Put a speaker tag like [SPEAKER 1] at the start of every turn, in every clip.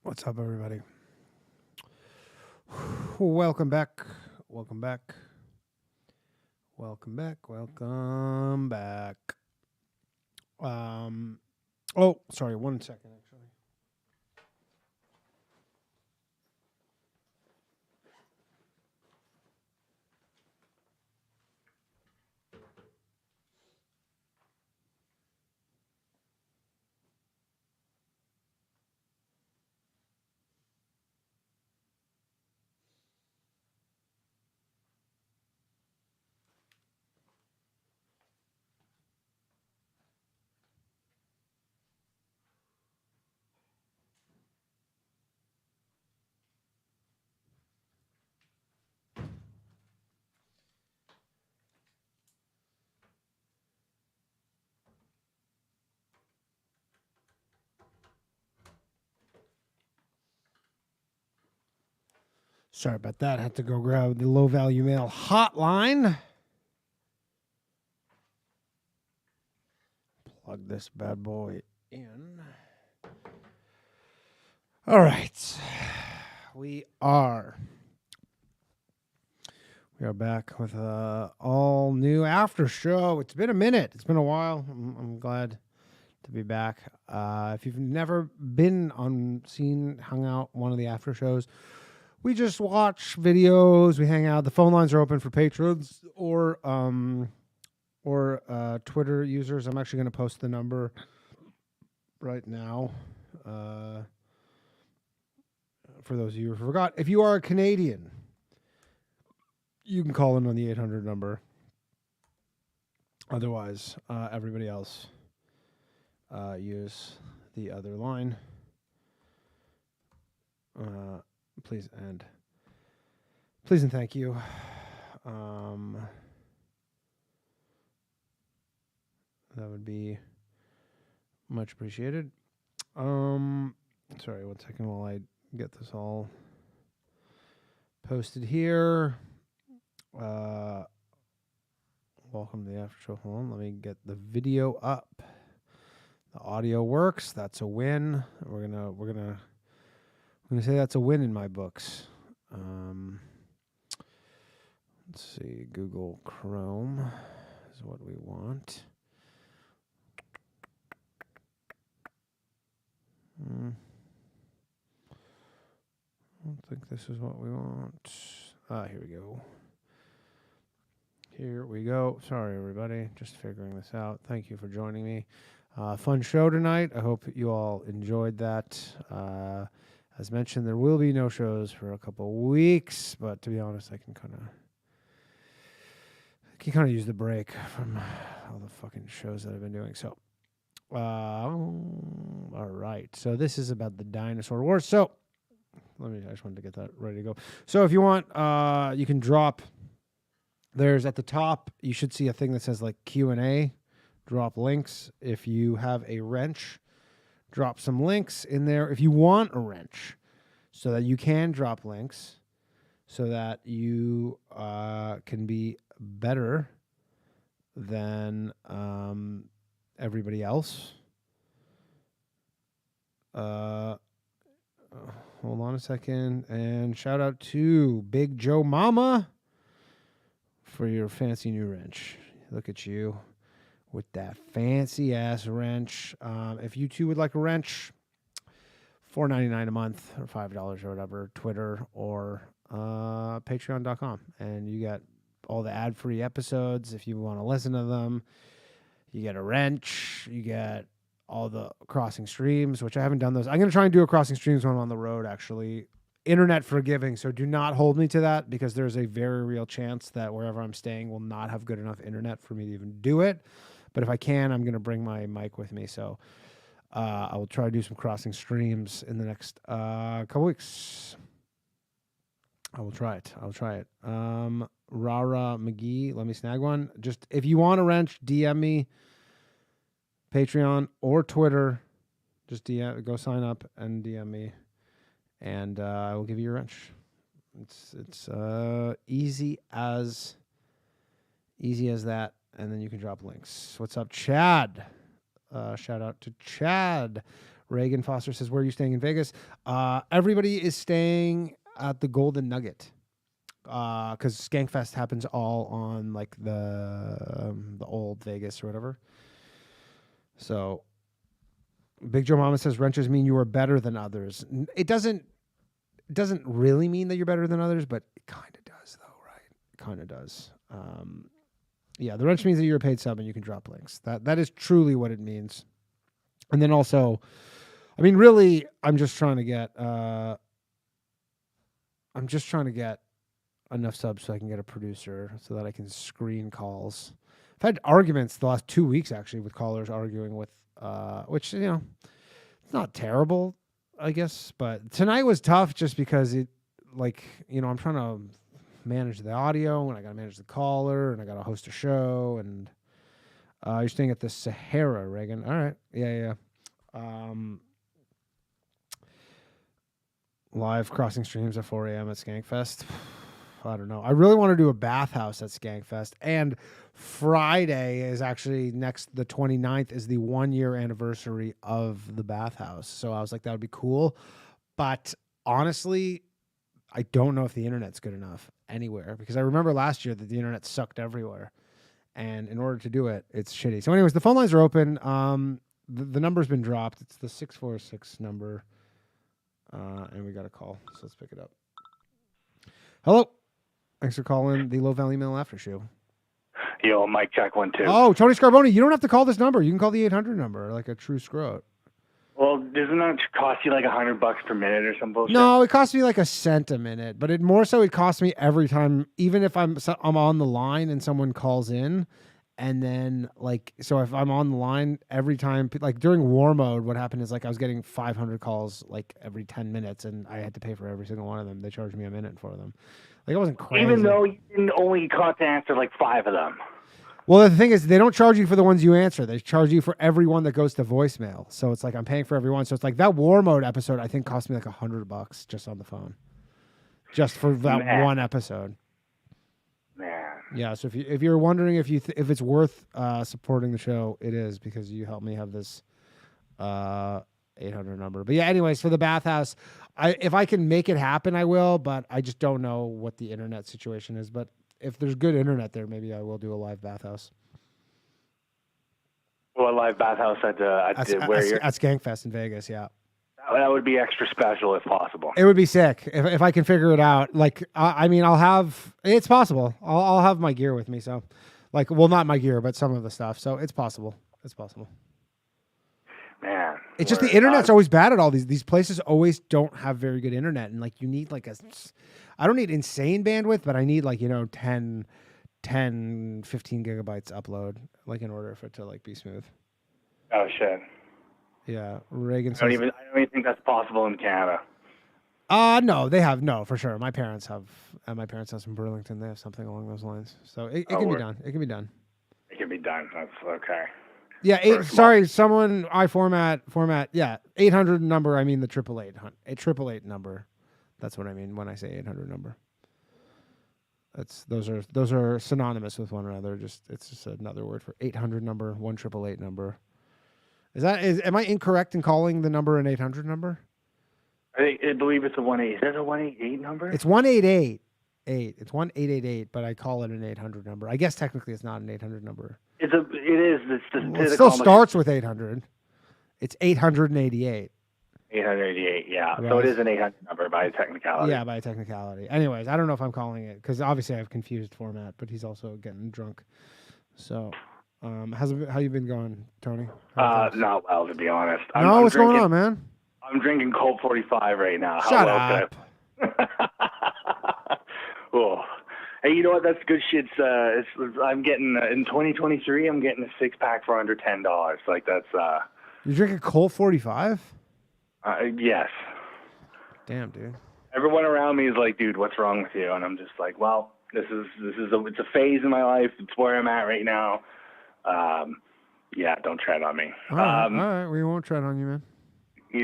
[SPEAKER 1] What's up, everybody? Welcome back. Welcome back. Welcome back. Welcome back. Oh, sorry. 1 second, actually. Sorry about that. I had to go grab the low value mail hotline. Plug this bad boy in. All right. We are back with a all new after show. It's been a minute. It's been a while. I'm glad to be back. If you've never been hung out one of the after shows, we just watch videos. We hang out. The phone lines are open for patrons or Twitter users. I'm actually going to post the number right now. For those of you who forgot, if you are a Canadian, you can call in on the 800 number. Otherwise, everybody else use the other line. Please and thank you. That would be much appreciated. Sorry, 1 second while I get this all posted here. Welcome to the after show. Hold on, let me get the video up. The audio works. That's a win. We're gonna say that's a win in my books. Let's see. Google Chrome is what we want. I don't think this is what we want. Here we go. Here we go. Sorry, everybody. Just figuring this out. Thank you for joining me. Fun show tonight. I hope you all enjoyed that. As mentioned, there will be no shows for a couple weeks, but to be honest, I can kind of use the break from all the fucking shows that I've been doing. So, all right. So this is about the Dinosaur Wars. So I just wanted to get that ready to go. So if you want, you can drop. There's at the top, you should see a thing that says like Q&A. Drop links. If you have a wrench, drop some links in there. If you want a wrench, so that you can drop links, so that you can be better than everybody else. Hold on a second. And shout out to Big Joe Mama for your fancy new wrench. Look at you with that fancy ass wrench. If you too would like a wrench, $4.99 a month or $5 or whatever, Twitter or patreon.com. And you get all the ad-free episodes if you want to listen to them. You get a wrench. You get all the crossing streams, which I haven't done those. I'm going to try and do a crossing streams one on the road, actually. Internet forgiving, so do not hold me to that, because there's a very real chance that wherever I'm staying will not have good enough internet for me to even do it. But if I can, I'm going to bring my mic with me. So I will try to do some crossing streams in the next couple weeks. I will try it. Rara McGee, let me snag one. Just if you want a wrench, DM me, Patreon or Twitter. Just go sign up and DM me, and I will give you a wrench. It's easy as that, and then you can drop links. What's up, Chad? Shout out to Chad. Reagan Foster says, where are you staying in Vegas? Everybody is staying at the Golden Nugget. Because Skankfest happens all on like the old Vegas or whatever. So Big Joe Mama says wrenches mean you are better than others. It doesn't really mean that you're better than others, but it kind of does though, right? It kind of does. Yeah, the wrench means that you're a paid sub and you can drop links. That is truly what it means. And then also, I mean, really, I'm just trying to get enough subs so I can get a producer so that I can screen calls. I've had arguments the last 2 weeks actually with callers arguing with, which, you know, it's not terrible, I guess, but tonight was tough just because it, like, you know, I'm trying to manage the audio and I got to manage the caller and I got to host a show and you're staying at the Sahara, Reagan. All right. Yeah. Live crossing streams at 4 a.m. at Skankfest. I don't know. I really want to do a bathhouse at Skankfest. And Friday is actually the 29th is the 1 year anniversary of the bathhouse. So I was like, that would be cool. But honestly, I don't know if the internet's good enough anywhere because I remember last year that the internet sucked everywhere. And in order to do it, it's shitty. So anyways, the phone lines are open. The number's been dropped. It's the 646 number. And we got a call. So let's pick it up. Hello. Thanks for calling the Low Valley Mail After Show.
[SPEAKER 2] Yo, Mike, check 1 2.
[SPEAKER 1] Oh, Tony Scarboni, you don't have to call this number. You can call the 800 number, like a true scrote.
[SPEAKER 2] Well, doesn't that cost you like $100 per minute or some bullshit?
[SPEAKER 1] No, it costs me like a cent a minute, but it costs me every time, even if I'm on the line and someone calls in. And then, like, so if I'm on the line every time, like during war mode, what happened is like I was getting 500 calls like every 10 minutes, and I had to pay for every single one of them. They charged me a minute for them. Like, it wasn't crazy.
[SPEAKER 2] Even though you didn't only got to answer like 5 of them.
[SPEAKER 1] Well, the thing is, they don't charge you for the ones you answer. They charge you for every one that goes to voicemail. So it's like I'm paying for every one. So it's like that war mode episode, I think, cost me like $100 just on the phone, just for that one episode.
[SPEAKER 2] Man.
[SPEAKER 1] Yeah, so if you're wondering if it's worth supporting the show, it is because you helped me have this 800 number. But yeah, anyways, for the bathhouse, if I can make it happen, I will. But I just don't know what the internet situation is. But if there's good internet there, maybe I will do a live bathhouse.
[SPEAKER 2] Well, a live bathhouse at
[SPEAKER 1] Skankfest in Vegas. Yeah.
[SPEAKER 2] That would be extra special if possible.
[SPEAKER 1] It would be sick if I can figure it out. Like, I mean, it's possible. I'll have my gear with me. So, like, well, not my gear, but some of the stuff. So it's possible. It's possible.
[SPEAKER 2] Man.
[SPEAKER 1] It's just the internet's always bad at all these places. Always don't have very good internet. And like, you need like I don't need insane bandwidth, but I need like, 10, 15 gigabytes upload, like in order for it to like be smooth.
[SPEAKER 2] Oh shit.
[SPEAKER 1] Yeah, Reagan says,
[SPEAKER 2] I don't even think that's possible in Canada.
[SPEAKER 1] No, for sure. My parents have in Burlington. They have something along those lines. So it can be done. It can be done.
[SPEAKER 2] It can be done. That's okay.
[SPEAKER 1] Yeah, someone format. Yeah, 800 number. I mean the 888 number. That's what I mean when I say 800 number. Those are synonymous with one another. It's just another word for 800 number, 1888 number. Am I incorrect in calling the number an 800 number?
[SPEAKER 2] I believe it's a 18. Is that a 188 number?
[SPEAKER 1] It's 188. It's 1888, but I call it an 800 number. I guess technically it's not an 800 number.
[SPEAKER 2] It is.
[SPEAKER 1] It still starts with 800. It's 888.
[SPEAKER 2] 888, yeah.
[SPEAKER 1] Right.
[SPEAKER 2] So it is an 800 number by technicality.
[SPEAKER 1] Yeah, by technicality. Anyways, I don't know if I'm calling it because obviously I have confused format, but he's also getting drunk. So, how you been going, Tony?
[SPEAKER 2] Not well, to be honest.
[SPEAKER 1] What's going on, man?
[SPEAKER 2] I'm drinking Colt 45 right now.
[SPEAKER 1] Shut up.
[SPEAKER 2] Oh. Hey, you know what? That's good shit. I'm getting in 2023. I'm getting a 6-pack for under $10. Like that's.
[SPEAKER 1] You're drinking Colt 45?
[SPEAKER 2] Yes.
[SPEAKER 1] Damn, dude.
[SPEAKER 2] Everyone around me is like, dude, what's wrong with you? And I'm just like, well, it's a phase in my life. It's where I'm at right now. Yeah, don't tread on me.
[SPEAKER 1] All right, we won't tread on you, man.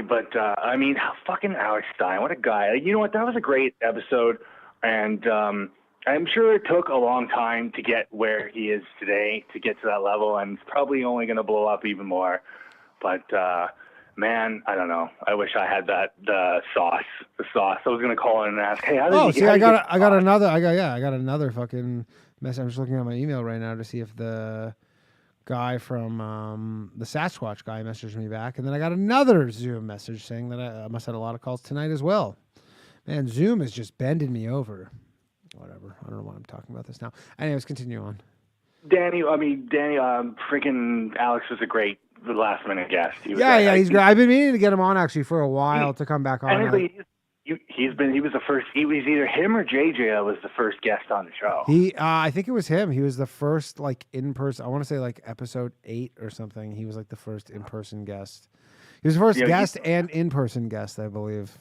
[SPEAKER 2] But I mean, fucking Alex Stein, what a guy! You know what? That was a great episode, and I'm sure it took a long time to get where he is today, to get to that level, and it's probably only going to blow up even more. But man, I don't know. I wish I had the sauce. I was gonna call in and ask, hey, how did
[SPEAKER 1] Oh,
[SPEAKER 2] you
[SPEAKER 1] see,
[SPEAKER 2] get?
[SPEAKER 1] I got another fucking message. I'm just looking at my email right now to see if the guy from the Sasquatch guy messaged me back, and then I got another Zoom message saying that I must have had a lot of calls tonight as well. Man, Zoom is just bending me over. Whatever. I don't know why I'm talking about this now. Anyways, continue on.
[SPEAKER 2] Danny, freaking Alex was a great last minute guest.
[SPEAKER 1] He's great. I've been meaning to get him on actually for a while to come back on.
[SPEAKER 2] He was the first. He was either him or JJ that was the first guest on the show.
[SPEAKER 1] I think it was him. He was the first like in person. I want to say like episode 8 or something. He was like the first in person guest. He was the first guest and in person guest, I believe.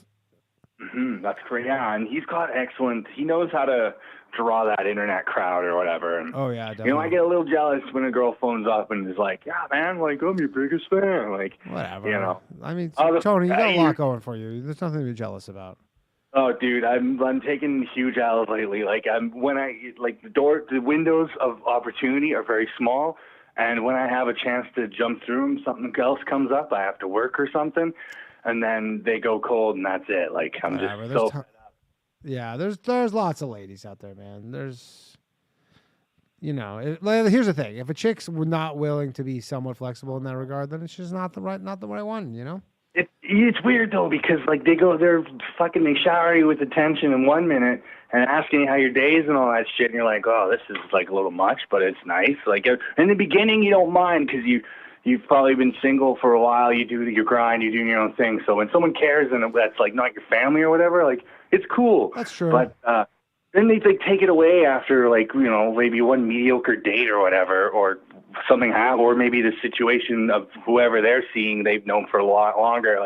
[SPEAKER 2] That's great. Yeah, and he's got excellent. He knows how to draw that internet crowd or whatever. And,
[SPEAKER 1] oh yeah, definitely.
[SPEAKER 2] You know, I get a little jealous when a girl phones up and is like, "Yeah, man, like I'm your biggest fan." Like,
[SPEAKER 1] whatever.
[SPEAKER 2] You know,
[SPEAKER 1] I mean, Tony, you got a lot going for you. There's nothing to be jealous about.
[SPEAKER 2] Oh, dude, I'm taking huge L's lately. Like, the windows of opportunity are very small, and when I have a chance to jump through them, something else comes up. I have to work or something. And then they go cold, and that's it. Like I'm just so.
[SPEAKER 1] Yeah, there's lots of ladies out there, man. There's, here's the thing: if a chick's not willing to be somewhat flexible in that regard, then it's just not the right one. You know.
[SPEAKER 2] It's weird though because like they shower you with attention in 1 minute and asking you how your day is and all that shit, and you're like, oh, this is like a little much, but it's nice. Like in the beginning, you don't mind because You've probably been single for a while. You do your grind. You're doing your own thing. So when someone cares and that's like not your family or whatever, like it's cool.
[SPEAKER 1] That's true.
[SPEAKER 2] But then they take it away after maybe one mediocre date or whatever, or something or maybe the situation of whoever they're seeing they've known for a lot longer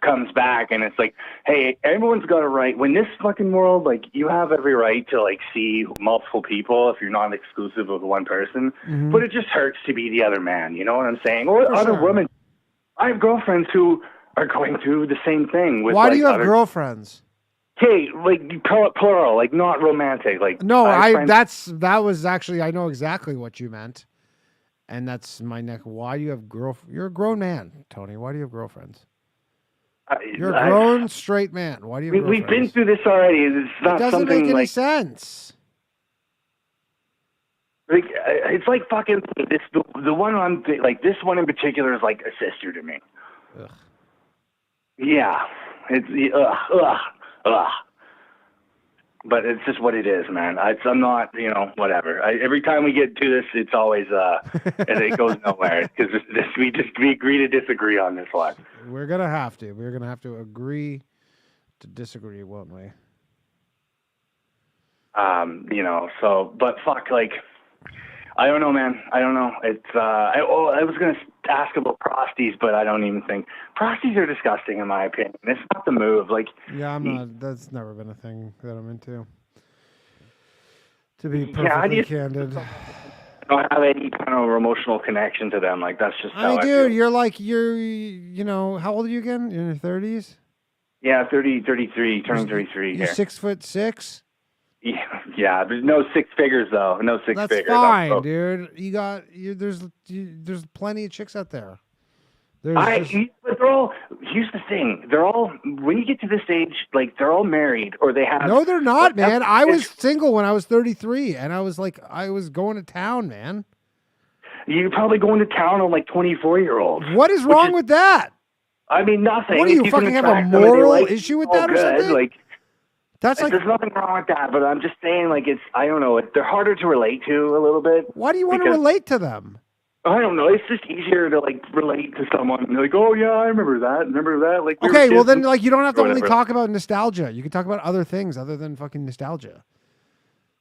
[SPEAKER 2] comes back, and it's like, hey, everyone's got a right. When this fucking world, you have every right to see multiple people if you're not exclusive of one person. Mm-hmm. But it just hurts to be the other man. You know what I'm saying? Or
[SPEAKER 1] for
[SPEAKER 2] other
[SPEAKER 1] sure.
[SPEAKER 2] Women. I have girlfriends who are going through the same thing. With
[SPEAKER 1] why do you have girlfriends?
[SPEAKER 2] Hey, plural, not romantic.
[SPEAKER 1] No, that was actually, I know exactly what you meant, and that's my neck. Why do you have You're a grown man, Tony. Why do you have girlfriends? You're a grown straight man. Why do you?
[SPEAKER 2] We've been through this already. It's not
[SPEAKER 1] it doesn't make any sense.
[SPEAKER 2] It's like fucking this. The one I'm this one in particular is like a sister to me.
[SPEAKER 1] Ugh.
[SPEAKER 2] Yeah, it's ugh. But it's just what it is, man. I'm not, whatever. Every time we get to this, it's always and it goes nowhere because we agree to disagree on this one.
[SPEAKER 1] We're gonna have to. We're gonna have to agree to disagree, won't we?
[SPEAKER 2] So, but fuck, I don't know, man. I don't know. It's I was gonna ask about prosties, but I don't even think prosties are disgusting in my opinion. It's not the move.
[SPEAKER 1] Yeah, I'm not. That's never been a thing that I'm into. To be perfectly candid,
[SPEAKER 2] I don't have any kind of emotional connection to them. That's just how I
[SPEAKER 1] dude,
[SPEAKER 2] feel.
[SPEAKER 1] you're how old are you again? You're in your 30s?
[SPEAKER 2] Yeah, 33, turning 33.
[SPEAKER 1] You're 6'6"?
[SPEAKER 2] Yeah, there's no six figures though. No six figures.
[SPEAKER 1] That's fine, dude. There's plenty of chicks out there.
[SPEAKER 2] But they're all. Here's the thing: they're all. When you get to this age, they're all married or they have.
[SPEAKER 1] No, they're not, man. I was single when I was 33, and I was going to town, man.
[SPEAKER 2] You're probably going to town on 24-year-olds.
[SPEAKER 1] What is wrong with that?
[SPEAKER 2] I mean, nothing.
[SPEAKER 1] What do you fucking have a moral issue with that or something? That's
[SPEAKER 2] there's nothing wrong with that, but I'm just saying, it's, I don't know, they're harder to relate to a little bit.
[SPEAKER 1] Why do you want to relate to them?
[SPEAKER 2] I don't know. It's just easier to relate to someone. And oh yeah, I remember that.
[SPEAKER 1] Okay, well then you don't have to only talk about nostalgia. You can talk about other things other than fucking nostalgia.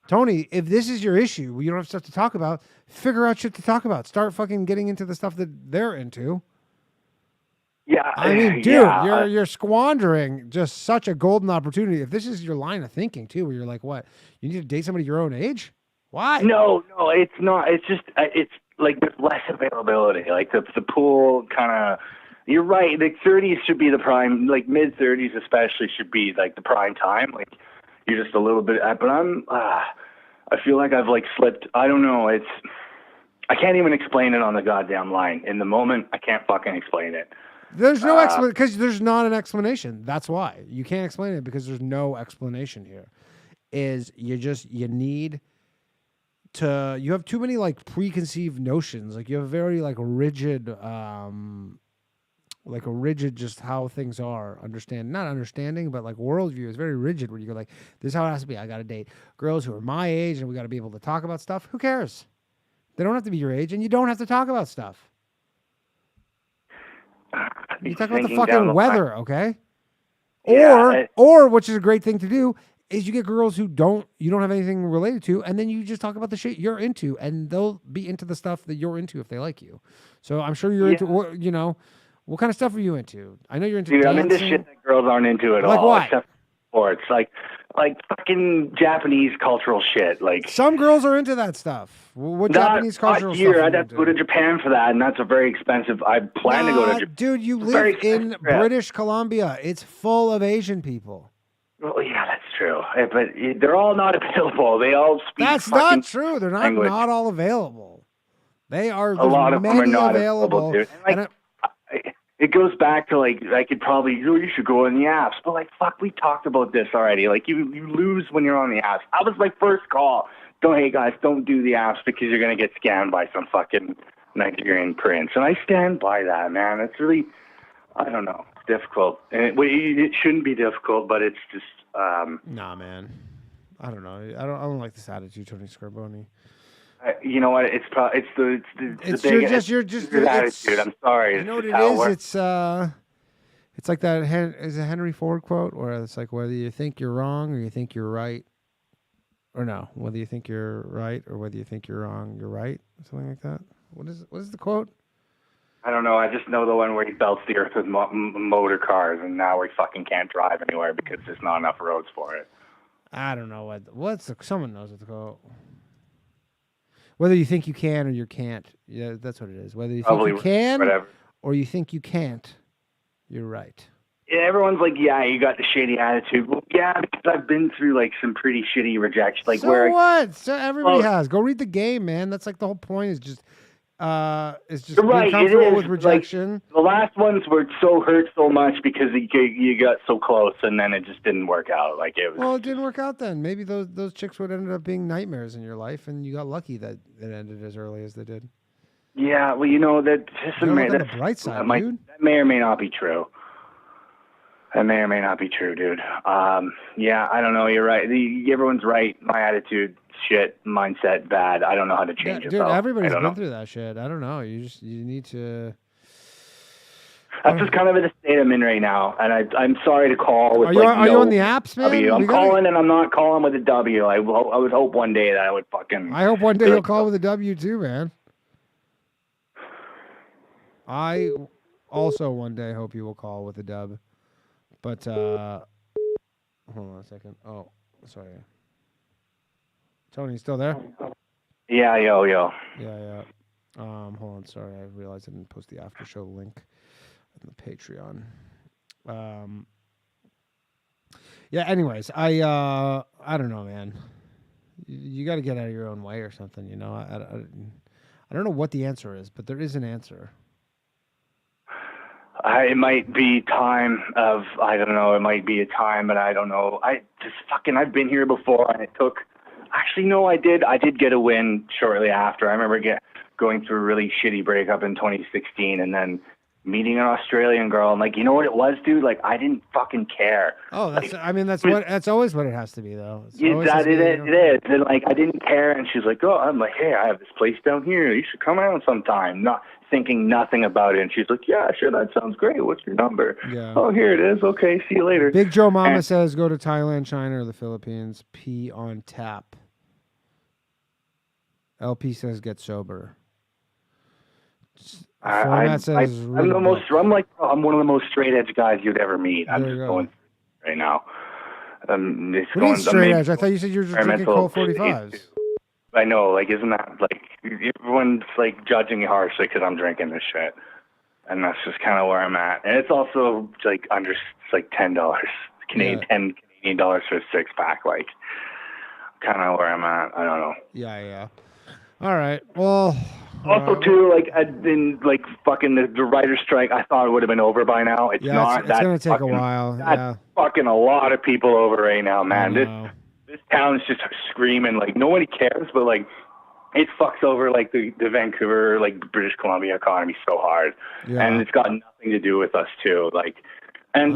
[SPEAKER 1] Tony, if this is your issue, you don't have stuff to talk about. Figure out shit to talk about. Start fucking getting into the stuff that they're into.
[SPEAKER 2] Yeah,
[SPEAKER 1] I mean, dude, you're squandering just such a golden opportunity. If this is your line of thinking too, where you're like, what, you need to date somebody your own age? Why?
[SPEAKER 2] No, it's not. It's just it's there's less availability. The pool kind of. You're right. 30s should be the prime. Mid 30s especially should be the prime time. You're just a little bit. But I feel like I've slipped. I don't know. I can't even explain it on the goddamn line. In the moment, I can't fucking explain it.
[SPEAKER 1] There's no explanation because there's not an explanation. That's why you can't explain it because there's no explanation here. You need to, you have too many like preconceived notions. Like you have very like a rigid just how things are. Not understanding, but like worldview is very rigid where you go like, this is how it has to be. I got to date girls who are my age and we got to be able to talk about stuff. Who cares? They don't have to be your age and you don't have to talk about stuff. You talk about the fucking weather, okay?
[SPEAKER 2] Yeah,
[SPEAKER 1] or which is a great thing to do is you get girls who you don't have anything related to, and then you just talk about the shit you're into, and they'll be into the stuff that you're into if they like you. So I'm sure you're into what kind of stuff are you into? I know you're into dancing.
[SPEAKER 2] I'm into shit that girls aren't into at all.
[SPEAKER 1] Like what?
[SPEAKER 2] Except sports, like fucking Japanese cultural shit. Like
[SPEAKER 1] some girls are into that stuff. What Japanese cultural stuff?
[SPEAKER 2] I'd have to go to Japan for that, and that's a very expensive. I plan to go to Japan.
[SPEAKER 1] Dude, you live in British Columbia. It's full of Asian people.
[SPEAKER 2] Well, yeah, that's true. But they're all not available. They all speak.
[SPEAKER 1] That's not true. They're not all available. They are.
[SPEAKER 2] A lot of them are not available, dude. And it goes back to like I could probably you should go on the apps, but like fuck, we talked about this already. Like you lose when you're on the apps. That was my first call. Hey guys, don't do the apps because you're gonna get scammed by some fucking Nigerian prince. And I stand by that, man. It's really, I don't know, it's difficult, and it shouldn't be difficult, but it's just.
[SPEAKER 1] Nah, man. I don't know. I don't like this attitude, Tony Scaraboni.
[SPEAKER 2] You know what? It's the
[SPEAKER 1] you're just
[SPEAKER 2] attitude. I'm sorry.
[SPEAKER 1] You know what it is? It's like that. Is a Henry Ford quote where it's like whether you think you're wrong or you think you're right, or no, whether you think you're right or whether you think you're wrong, you're right, something like that. What is the quote?
[SPEAKER 2] I don't know. I just know the one where he belts the earth with motor cars, and now we fucking can't drive anywhere because there's not enough roads for it.
[SPEAKER 1] I don't know someone knows what the quote. Whether you think you can or you can't, yeah, that's what it is. Whether you think you can or you think you can't, you're right.
[SPEAKER 2] Yeah, everyone's like, yeah, you got the shitty attitude. Well, yeah, because I've been through like some pretty shitty rejection. Like,
[SPEAKER 1] so what? So everybody has. Go read the game, man. That's like the whole point. Is just being comfortable with rejection.
[SPEAKER 2] Like, the last ones were hurt so much because you got so close, and then it just didn't work out. Like it was.
[SPEAKER 1] Well, it didn't work out then. Maybe those chicks would end up being nightmares in your life, and you got lucky that it ended as early as they did.
[SPEAKER 2] Yeah, well, you know that.
[SPEAKER 1] The bright side, dude.
[SPEAKER 2] That may or may not be true. That may or may not be true, dude. Yeah, I don't know. You're right. Everyone's right. My attitude, shit, mindset, bad. I don't know how to change it.
[SPEAKER 1] Dude, everybody's been through that shit. I don't know. You need to.
[SPEAKER 2] That's just kind of the state I'm in right now, and I'm sorry to call.
[SPEAKER 1] Are you on the apps, man?
[SPEAKER 2] I'm calling, and I'm not calling with a W. I would hope one day that I would fucking.
[SPEAKER 1] I hope one day you'll call with a W too, man. I also one day hope you will call with a dub. But, hold on a second. Oh, sorry. Tony, you still there?
[SPEAKER 2] Yeah, yo.
[SPEAKER 1] Yeah. Hold on, sorry. I realized I didn't post the after show link in the Patreon. Yeah, anyways, I don't know, man. You got to get out of your own way or something, you know? I don't know what the answer is, but there is an answer.
[SPEAKER 2] It might be time of, I don't know, it might be a time, but I don't know. I've been here before, and it took, actually, no, I did get a win shortly after. I remember going through a really shitty breakup in 2016, and then meeting an Australian girl, and like, you know what it was, dude? Like, I didn't fucking care.
[SPEAKER 1] Oh, that's always what it has to be, though.
[SPEAKER 2] It is. And like, I didn't care, and she's like, oh, I'm like, hey, I have this place down here. You should come out sometime. Not thinking nothing about it, and she's like, yeah, sure, that sounds great. What's your number?
[SPEAKER 1] Yeah.
[SPEAKER 2] Oh, here it is. Okay, see you later.
[SPEAKER 1] Big Joe Mama says go to Thailand, China, or the Philippines. Pee on tap. LP says get sober.
[SPEAKER 2] I'm one of the most straight edge guys you'd ever meet. I'm just going right now.
[SPEAKER 1] Straight edge? I thought you said you were just drinking Colt 45s.
[SPEAKER 2] I know, like, isn't that like everyone's like judging me harshly because I'm drinking this shit, and that's just kind of where I'm at. And it's also like it's like $10 Canadian, $10 Canadian for a 6-pack. Like, kind of where I'm at. I don't know.
[SPEAKER 1] Yeah. All right. Well,
[SPEAKER 2] Also, too, like in like fucking the writer's strike, I thought it would have been over by now. It's not.
[SPEAKER 1] It's gonna take a while.
[SPEAKER 2] That's fucking a lot of people over right now, man. This town's just screaming like nobody cares, but like it fucks over like the Vancouver, like British Columbia economy so hard, and it's got nothing to do with us too. Like, and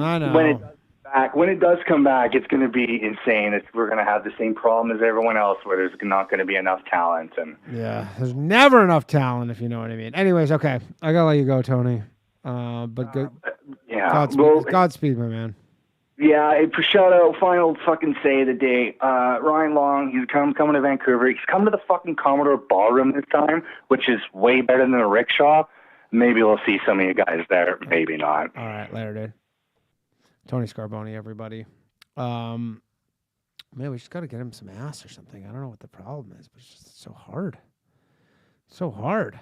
[SPEAKER 2] when it does come back, it's going to be insane. We're going to have the same problem as everyone else, where there's not going to be enough talent. And
[SPEAKER 1] there's never enough talent, if you know what I mean. Anyways, okay, I gotta let you go, Tony. But good. Godspeed, my man.
[SPEAKER 2] Yeah, shout out, final fucking say of the day. Ryan Long, he's coming to Vancouver. He's come to the fucking Commodore Ballroom this time, which is way better than the rickshaw. Maybe we'll see some of you guys there. Maybe not.
[SPEAKER 1] All right, later, dude. Tony Scarboni, everybody. Man, we just got to get him some ass or something. I don't know what the problem is, but it's just so hard. So hard.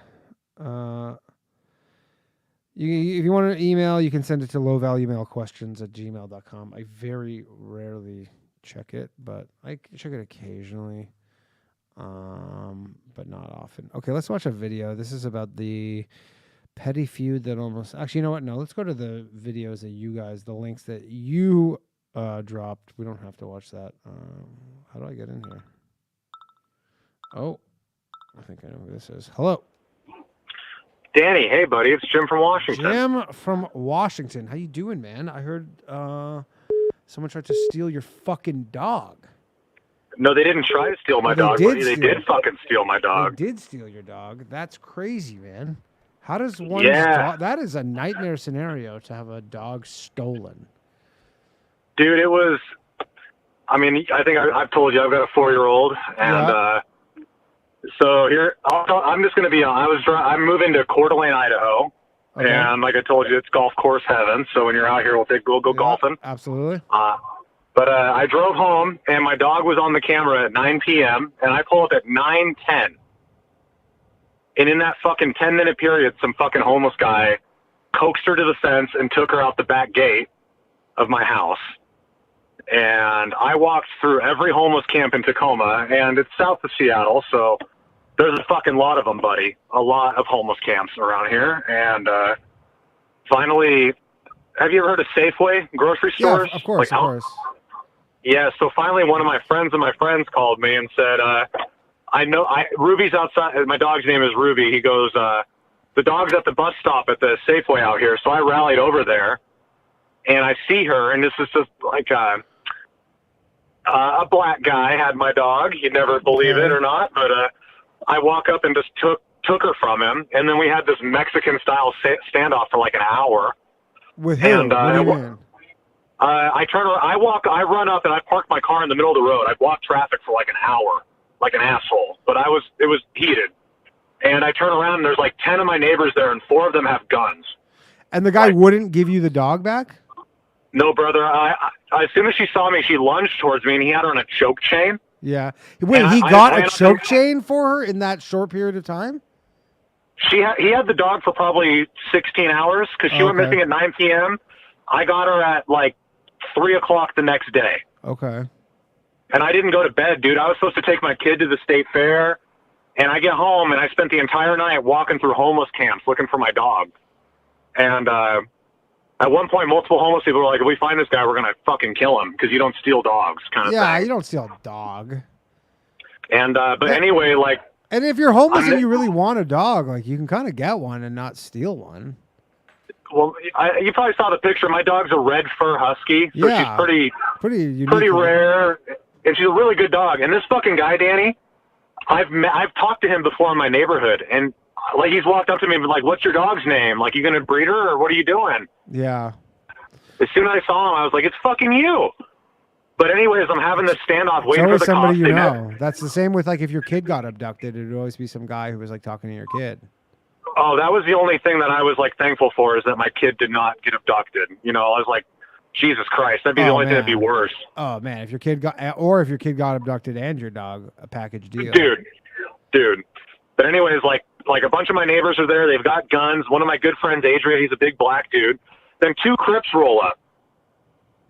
[SPEAKER 1] If you want an email, you can send it to lowvaluemailquestions@gmail.com. I very rarely check it, but I check it occasionally, but not often. Okay, let's watch a video. This is about the petty feud that almost... Actually, you know what? No, let's go to the videos that you guys, the links that you dropped. We don't have to watch that. How do I get in here? Oh, I think I know who this is. Hello.
[SPEAKER 3] Danny, hey, buddy. It's Jim from Washington.
[SPEAKER 1] Jim from Washington. How you doing, man? I heard someone tried to steal your fucking dog.
[SPEAKER 3] No, they didn't try to steal my dog, buddy. They did fucking steal my dog.
[SPEAKER 1] They did steal your dog. That's crazy, man. How does one... That is a nightmare scenario to have a dog stolen.
[SPEAKER 3] Dude, it was... I mean, I think I've told you I've got a 4-year-old, and so here I'm just going to be on. I'm moving to Coeur d'Alene, Idaho, and like I told you, it's golf course heaven. So when you're out here, we'll go golfing.
[SPEAKER 1] Absolutely.
[SPEAKER 3] But I drove home, and my dog was on the camera at 9 p.m., and I pull up at 9:10. And in that fucking 10-minute period, some fucking homeless guy coaxed her to the fence and took her out the back gate of my house. And I walked through every homeless camp in Tacoma, and it's south of Seattle, so there's a fucking lot of them, buddy. A lot of homeless camps around here. And finally, have you ever heard of Safeway grocery stores?
[SPEAKER 1] Yeah, of course, of course.
[SPEAKER 3] Yeah, so finally one of my friends called me and said, Ruby's outside. My dog's name is Ruby. He goes, the dog's at the bus stop at the Safeway out here. So I rallied over there, and I see her, and this is just like a black guy had my dog. You'd never believe it or not, but I walk up and just took her from him, and then we had this Mexican-style standoff for like an hour.
[SPEAKER 1] With him? What do you mean?
[SPEAKER 3] I run up, and I parked my car in the middle of the road. I'd walked traffic for like an hour, like an asshole, but it was heated. And I turn around, and there's like 10 of my neighbors there, and 4 of them have guns.
[SPEAKER 1] And the guy wouldn't give you the dog back?
[SPEAKER 3] No, brother. As soon as she saw me, she lunged towards me, and he had her on a choke chain.
[SPEAKER 1] Yeah. Wait, he got a choke chain for her in that short period of time?
[SPEAKER 3] He had the dog for probably 16 hours because she went missing at 9 p.m. I got her at like 3 o'clock the next day.
[SPEAKER 1] Okay.
[SPEAKER 3] And I didn't go to bed, dude. I was supposed to take my kid to the state fair, and I get home, and I spent the entire night walking through homeless camps looking for my dog. And at one point, multiple homeless people were like, if we find this guy, we're going to fucking kill him because you don't steal dogs, kind of thing.
[SPEAKER 1] Yeah, you don't steal a dog.
[SPEAKER 3] And but anyway, like...
[SPEAKER 1] And if you're homeless and you really want a dog, like, you can kind of get one and not steal one.
[SPEAKER 3] Well, you probably saw the picture. My dog's a red fur husky, so she's
[SPEAKER 1] pretty unique,
[SPEAKER 3] pretty rare, and she's a really good dog. And this fucking guy, Danny, I've talked to him before in my neighborhood, and like he's walked up to me and been like, "What's your dog's name? Like, you gonna breed her, or what are you doing?"
[SPEAKER 1] Yeah.
[SPEAKER 3] As soon as I saw him, I was like, "It's fucking you." But anyways, I'm having this standoff waiting for the
[SPEAKER 1] somebody
[SPEAKER 3] cops.
[SPEAKER 1] You know. That's the same with like if your kid got abducted, it would always be some guy who was like talking to your kid.
[SPEAKER 3] Oh, that was the only thing that I was like thankful for, is that my kid did not get abducted. You know, I was like, Jesus Christ, that'd be the only thing that'd be worse.
[SPEAKER 1] Oh man, if your kid got abducted and your dog, a package deal.
[SPEAKER 3] Dude. But anyways, like a bunch of my neighbors are there. They've got guns. One of my good friends, Adrian, he's a big black dude. Then 2 Crips roll up,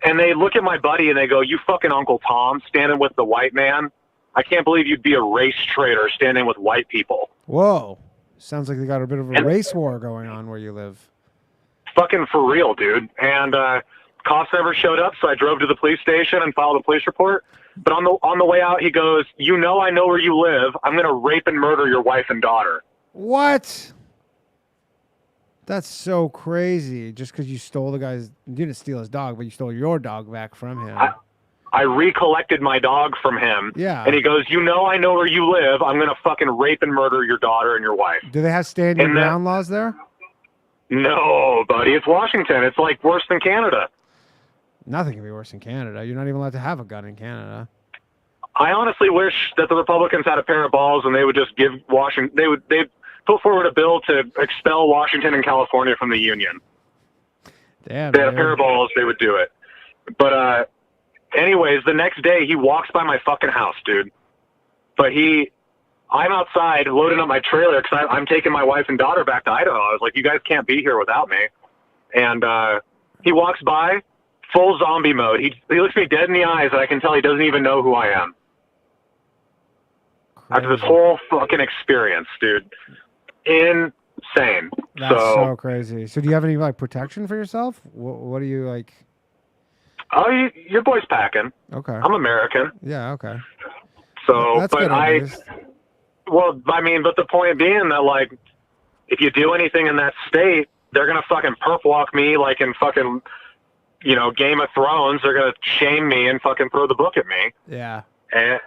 [SPEAKER 3] and they look at my buddy and they go, "You fucking Uncle Tom standing with the white man. I can't believe you'd be a race traitor standing with white people."
[SPEAKER 1] Whoa. Sounds like they got a bit of a race war going on where you live.
[SPEAKER 3] Fucking for real, dude. And cops never showed up, so I drove to the police station and filed a police report. But on the way out, he goes, "You know I know where you live. I'm going to rape and murder your wife and daughter."
[SPEAKER 1] What? That's so crazy. Just because you stole the guy's... You didn't steal his dog, but you stole your dog back from him.
[SPEAKER 3] I recollected my dog from him.
[SPEAKER 1] Yeah.
[SPEAKER 3] And he goes, "You know I know where you live. I'm going to fucking rape and murder your daughter and your wife."
[SPEAKER 1] Do they have standing ground laws there?
[SPEAKER 3] No, buddy. It's Washington. It's like worse than Canada.
[SPEAKER 1] Nothing can be worse than Canada. You're not even allowed to have a gun in Canada.
[SPEAKER 3] I honestly wish that the Republicans had a pair of balls and they would just give Washington... They'd put forward a bill to expel Washington and California from the Union.
[SPEAKER 1] Damn,
[SPEAKER 3] they had a pair of balls, they would do it. But anyways, the next day he walks by my fucking house, dude. But I'm outside loading up my trailer because I'm taking my wife and daughter back to Idaho. I was like, "You guys can't be here without me." And he walks by, full zombie mode. He looks me dead in the eyes, and I can tell he doesn't even know who I am.
[SPEAKER 1] Crazy.
[SPEAKER 3] After this whole fucking experience, dude. Insane.
[SPEAKER 1] That's so crazy. So do you have any like protection for yourself? What do you like?
[SPEAKER 3] Oh, your boy's packing.
[SPEAKER 1] Okay.
[SPEAKER 3] I'm American.
[SPEAKER 1] Yeah. Okay.
[SPEAKER 3] So,
[SPEAKER 1] that's good.
[SPEAKER 3] But the point being that like, if you do anything in that state, they're gonna fucking perp walk me like in fucking, Game of Thrones. They're gonna shame me and fucking throw the book at me.
[SPEAKER 1] Yeah.
[SPEAKER 3] And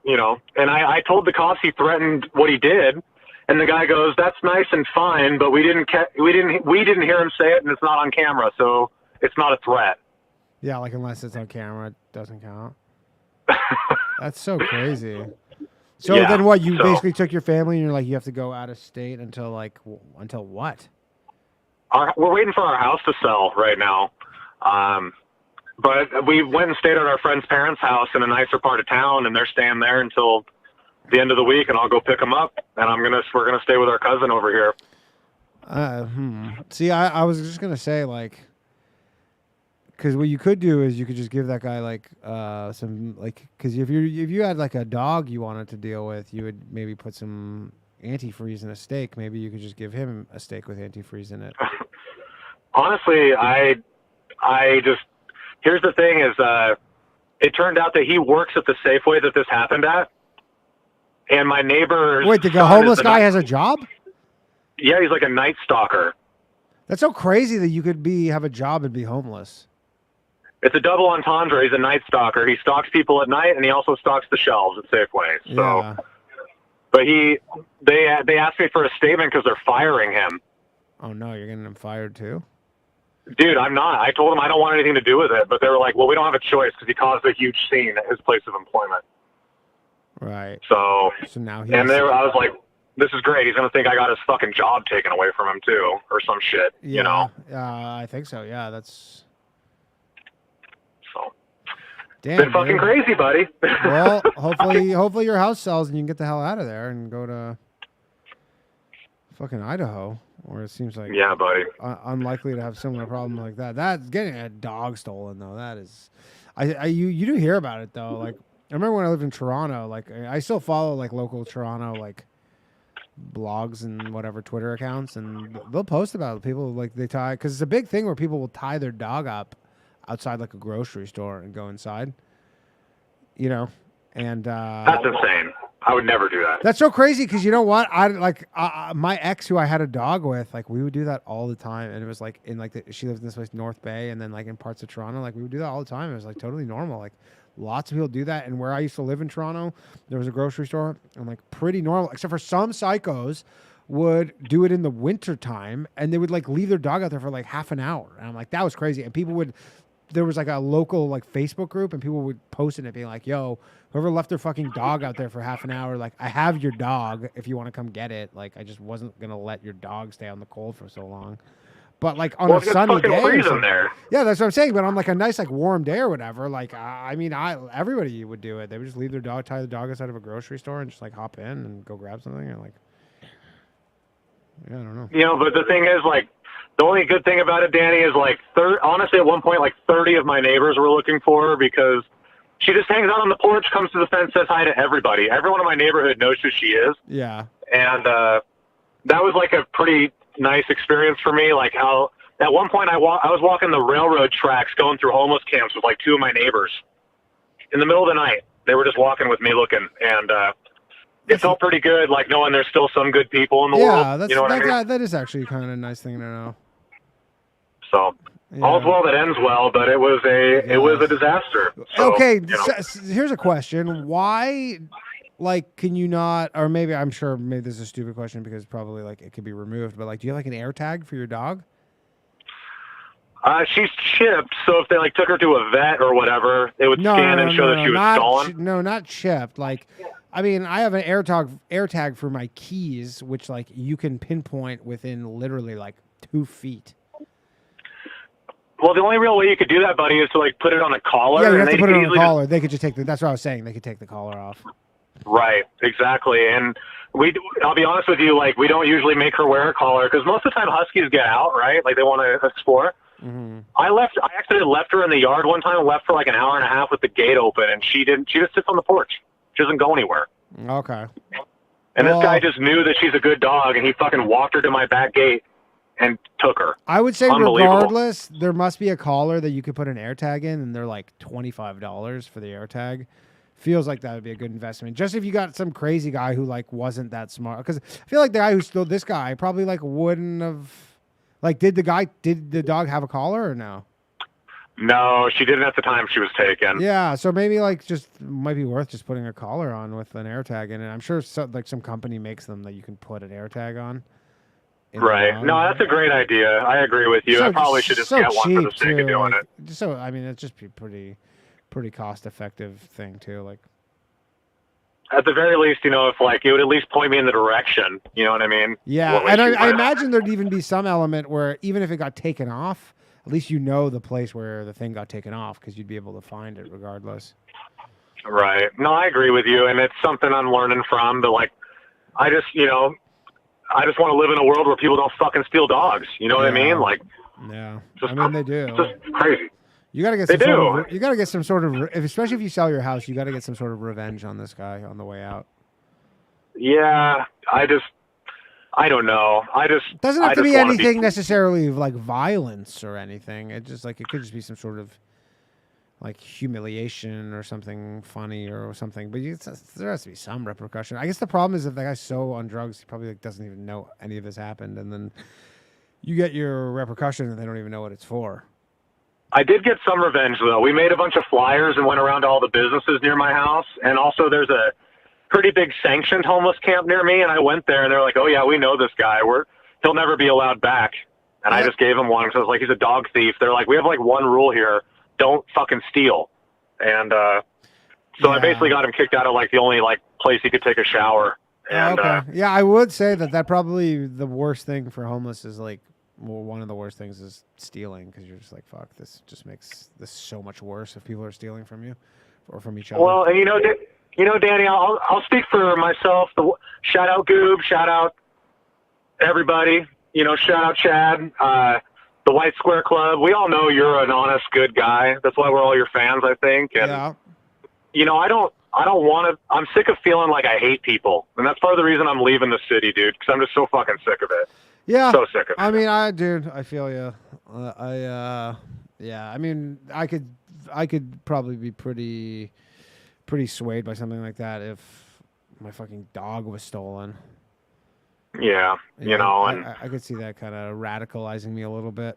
[SPEAKER 3] I told the cops he threatened what he did. And the guy goes, "That's nice and fine, but we didn't hear him say it, and it's not on camera, so it's not a threat."
[SPEAKER 1] Yeah, like unless it's on camera, it doesn't count. That's so crazy. So then what? You basically took your family, and you're like, you have to go out of state until what?
[SPEAKER 3] We're waiting for our house to sell right now, but we went and stayed at our friend's parents' house in a nicer part of town, and they're staying there until the end of the week, and I'll go pick them up, and we're gonna stay with our cousin over here.
[SPEAKER 1] See, I was just gonna say like, because what you could do is you could just give that guy like some like, because if you had like a dog you wanted to deal with, you would maybe put some antifreeze in a steak. Maybe you could just give him a steak with antifreeze in it.
[SPEAKER 3] Honestly, here's the thing is, it turned out that he works at the Safeway that this happened at. And my neighbor's...
[SPEAKER 1] Wait, the homeless guy has a job?
[SPEAKER 3] Yeah, he's like a night stalker.
[SPEAKER 1] That's so crazy that you could have a job and be homeless.
[SPEAKER 3] It's a double entendre. He's a night stalker. He stalks people at night, and he also stalks the shelves at Safeway. So,
[SPEAKER 1] yeah.
[SPEAKER 3] But they asked me for a statement because they're firing him.
[SPEAKER 1] Oh, no, you're getting him fired too?
[SPEAKER 3] Dude, I'm not. I told them I don't want anything to do with it, but they were like, "Well, we don't have a choice because he caused a huge scene at his place of employment."
[SPEAKER 1] Right.
[SPEAKER 3] So
[SPEAKER 1] now
[SPEAKER 3] I was like, "This is great. He's gonna think I got his fucking job taken away from him too, or some shit."
[SPEAKER 1] Yeah. I think so. Yeah, that's.
[SPEAKER 3] So.
[SPEAKER 1] Damn.
[SPEAKER 3] Been fucking crazy, buddy.
[SPEAKER 1] Well, hopefully your house sells and you can get the hell out of there and go to fucking Idaho, where it seems like
[SPEAKER 3] yeah, buddy,
[SPEAKER 1] unlikely to have similar problem like that. That's getting a dog stolen though. That is, you do hear about it though. Like I remember when I lived in Toronto. Like I still follow like local Toronto like blogs and whatever Twitter accounts, and they'll post about it. People like they tie because it's a big thing where people will tie their dog up outside like a grocery store and go inside. And
[SPEAKER 3] that's insane. I would never do that.
[SPEAKER 1] That's so crazy because you know what? My ex who I had a dog with, like we would do that all the time, and it was like in like she lived in this place North Bay, and then like in parts of Toronto, like we would do that all the time. It was like totally normal. Like lots of people do that, and where I used to live in Toronto, there was a grocery store, and like pretty normal, except for some psychos would do it in the winter time, and they would like leave their dog out there for like half an hour, and I'm like that was crazy, and people would. There was like a local like Facebook group, and people would post in it being like, "Yo, whoever left their fucking dog out there for half an hour, like I have your dog if you want to come get it. Like I just wasn't gonna let your dog stay on the cold for so long." But like on a sunny day,
[SPEAKER 3] there.
[SPEAKER 1] Yeah, that's what I'm saying. But on like a nice like warm day or whatever, like everybody would do it. They would just leave their dog, tie the dog outside of a grocery store, and just like hop in and go grab something. And like, yeah, I don't know.
[SPEAKER 3] But the thing is, like. The only good thing about it, Danny, is like, honestly, at one point, like 30 of my neighbors were looking for her because she just hangs out on the porch, comes to the fence, says hi to everybody. Everyone in my neighborhood knows who she is.
[SPEAKER 1] Yeah.
[SPEAKER 3] And that was like a pretty nice experience for me. Like how at one point I was walking the railroad tracks going through homeless camps with like two of my neighbors in the middle of the night. They were just walking with me looking, and it felt pretty good, like knowing there's still some good people in the world.
[SPEAKER 1] That's,
[SPEAKER 3] you know what I mean?
[SPEAKER 1] that is actually kind of a nice thing to know.
[SPEAKER 3] So all's well that ends well, but it was a disaster. So,
[SPEAKER 1] okay,
[SPEAKER 3] you know.
[SPEAKER 1] here's a question: why? Like, can you not? Or maybe I'm sure maybe this is a stupid question because probably like it could be removed. But like, do you have like an air tag for your dog?
[SPEAKER 3] She's chipped, so if they like took her to a vet or whatever, it would scan and show that she was stolen.
[SPEAKER 1] No, not chipped. Like, I mean, I have an air tag for my keys, which like you can pinpoint within literally like 2 feet.
[SPEAKER 3] Well, the only real way you could do that, buddy, is to like put it on a collar.
[SPEAKER 1] Yeah, you have
[SPEAKER 3] and
[SPEAKER 1] to put it on a collar.
[SPEAKER 3] Just...
[SPEAKER 1] They could just take that's what I was saying. They could take the collar off.
[SPEAKER 3] Right, exactly. And I'll be honest with you, like we don't usually make her wear a collar because most of the time Huskies get out, right? Like they want to explore.
[SPEAKER 1] Mm-hmm.
[SPEAKER 3] I actually left her in the yard one time and left for like an hour and a half with the gate open, and she just sits on the porch. She doesn't go anywhere.
[SPEAKER 1] Okay.
[SPEAKER 3] And this guy just knew that she's a good dog, and he fucking walked her to my back gate and took her.
[SPEAKER 1] I would say regardless, there must be a collar that you could put an air tag in, and they're like $25 for the air tag. Feels like that would be a good investment. Just if you got some crazy guy who like wasn't that smart, because I feel like the guy who stole this guy probably like wouldn't have. Like, did the dog have a collar or no?
[SPEAKER 3] No, she didn't at the time she was taken.
[SPEAKER 1] Yeah, so maybe like just might be worth just putting a collar on with an air tag in it. I'm sure like some company makes them that you can put an air tag on.
[SPEAKER 3] Right. No, that's a great idea. I agree with you. I probably should just get one for the sake of doing it.
[SPEAKER 1] So I mean, it's just pretty cost effective thing too. Like
[SPEAKER 3] at the very least, you know, if like it would at least point me in the direction, you know what I mean?
[SPEAKER 1] Yeah, and I imagine there'd even be some element where even if it got taken off, at least you know the place where the thing got taken off because you'd be able to find it regardless.
[SPEAKER 3] Right. No, I agree with you, and it's something I'm learning from. But like, I just want to live in a world where people don't fucking steal dogs. You know what I mean? Like,
[SPEAKER 1] yeah, I mean they do.
[SPEAKER 3] It's just crazy.
[SPEAKER 1] You gotta get you gotta get some sort of especially if you sell your house, you gotta get some sort of revenge on this guy on the way out.
[SPEAKER 3] Yeah, I don't know.
[SPEAKER 1] It doesn't have to be anything necessarily like violence or anything. It just like it could just be some sort of like humiliation or something funny or something. But there has to be some repercussion. I guess the problem is if the guy's so on drugs, he probably like doesn't even know any of this happened, and then you get your repercussion and they don't even know what it's for.
[SPEAKER 3] I did get some revenge, though. We made a bunch of flyers and went around to all the businesses near my house. And also there's a pretty big sanctioned homeless camp near me. And I went there, and they're like, oh, yeah, we know this guy. He'll never be allowed back. And I just gave him one because I was like, he's a dog thief. They're like, we have like one rule here. Don't fucking steal. And so I basically got him kicked out of like the only like place he could take a shower. And,
[SPEAKER 1] okay. Yeah, I would say that probably the worst thing for homeless is like, well, one of the worst things is stealing because you're just like, fuck, this just makes this so much worse if people are stealing from you or from each other.
[SPEAKER 3] Well, and you know, Danny, I'll speak for myself. Shout out Goob, shout out everybody. You know, shout out Chad, the White Square Club. We all know you're an honest, good guy. That's why we're all your fans, I think. And,
[SPEAKER 1] yeah.
[SPEAKER 3] You know, I don't want to. I'm sick of feeling like I hate people, and that's part of the reason I'm leaving the city, dude. Because I'm just so fucking sick of it.
[SPEAKER 1] Yeah,
[SPEAKER 3] so sick of it.
[SPEAKER 1] I mean, I feel you. Yeah. I mean, I could probably be pretty swayed by something like that if my fucking dog was stolen.
[SPEAKER 3] Yeah, you know, and
[SPEAKER 1] I could see that kind of radicalizing me a little bit,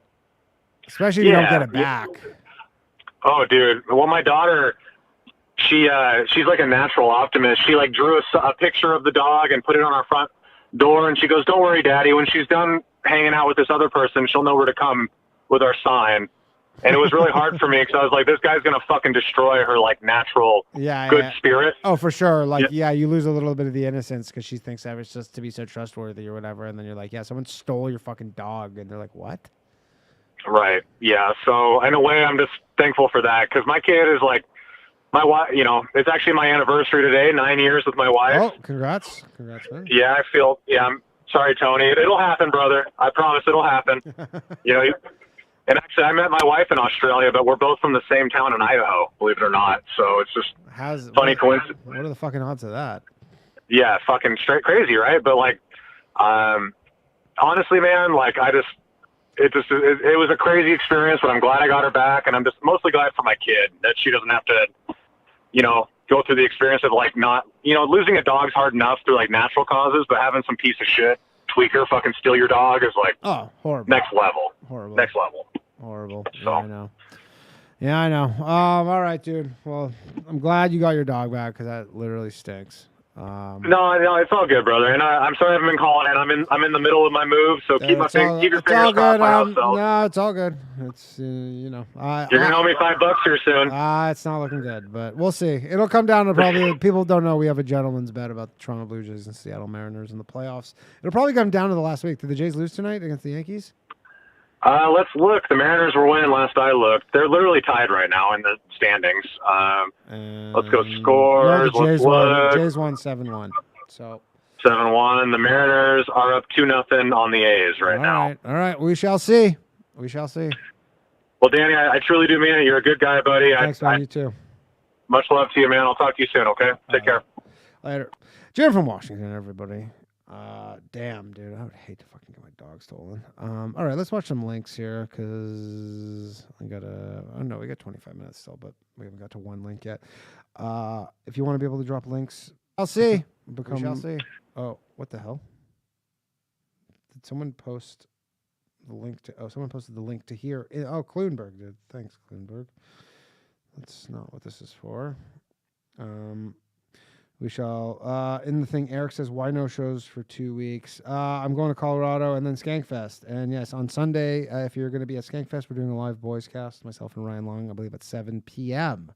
[SPEAKER 1] especially if you don't get it back.
[SPEAKER 3] Oh, dude. Well, my daughter, she's like a natural optimist. She like drew a picture of the dog and put it on our front door, and she goes, don't worry, Daddy, when she's done hanging out with this other person, she'll know where to come with our sign. And it was really hard for me because I was like, this guy's going to fucking destroy her like natural good spirit.
[SPEAKER 1] Oh, for sure. Like, you lose a little bit of the innocence because she thinks that it's just to be so trustworthy or whatever. And then you're like, yeah, someone stole your fucking dog. And they're like, what?
[SPEAKER 3] Right. Yeah. So in a way, I'm just thankful for that because my kid is like, my wife, you know, it's actually my anniversary today, 9 years with my wife.
[SPEAKER 1] Oh, congrats. Congrats, man.
[SPEAKER 3] Yeah, I'm sorry, Tony. It'll happen, brother. I promise it'll happen. You know, and actually I met my wife in Australia, but we're both from the same town in Idaho, believe it or not. So it's just funny coincidence.
[SPEAKER 1] What are the fucking odds of that?
[SPEAKER 3] Yeah, fucking straight crazy, right? But like, honestly, man, like it was a crazy experience, but I'm glad I got her back, and I'm just mostly glad for my kid that she doesn't have to, go through the experience of like not, losing a dog's hard enough through like natural causes, but having some piece of shit tweaker fucking steal your dog is like
[SPEAKER 1] horrible.
[SPEAKER 3] Next level.
[SPEAKER 1] Horrible.
[SPEAKER 3] Next level.
[SPEAKER 1] Horrible.
[SPEAKER 3] So.
[SPEAKER 1] Yeah, I know. Yeah, I know. All right, dude. Well, I'm glad you got your dog back because that literally stinks.
[SPEAKER 3] No, it's all good, brother. And I'm sorry I haven't been calling in. I'm in the middle of my move, so keep your fingers crossed.
[SPEAKER 1] No, it's all good. It's
[SPEAKER 3] you're gonna owe me $5 here soon.
[SPEAKER 1] It's not looking good, but we'll see. It'll come down to probably people don't know we have a gentleman's bet about the Toronto Blue Jays and Seattle Mariners in the playoffs. It'll probably come down to the last week. Did the Jays lose tonight against the Yankees?
[SPEAKER 3] Let's look. The Mariners were winning last I looked. They're literally tied right now in the standings. Let's go scores.
[SPEAKER 1] No,
[SPEAKER 3] the
[SPEAKER 1] Jays won 7-1. So
[SPEAKER 3] 7-1. The Mariners are up 2-0 on the A's right now.
[SPEAKER 1] All right. We shall see. We shall see.
[SPEAKER 3] Well, Danny, I truly do mean it. You're a good guy, buddy.
[SPEAKER 1] Thanks, man. You too.
[SPEAKER 3] Much love to you, man. I'll talk to you soon, okay? Take care.
[SPEAKER 1] Later. Jared from Washington, everybody. Damn, dude. I would hate to fucking get my dog stolen. All right, let's watch some links here because I got we got 25 minutes still, but we haven't got to one link yet. If you want to be able to drop links, I'll see. We shall see. Oh, what the hell? Did someone post the link to? Oh, someone posted the link to here. Oh, Kluenberg did. Thanks, Kluenberg. That's not what this is for. We shall, in the thing, Eric says, why no shows for 2 weeks? I'm going to Colorado and then Skankfest. And yes, on Sunday, if you're going to be at Skankfest, we're doing a live boys cast, myself and Ryan Long, I believe at 7 p.m.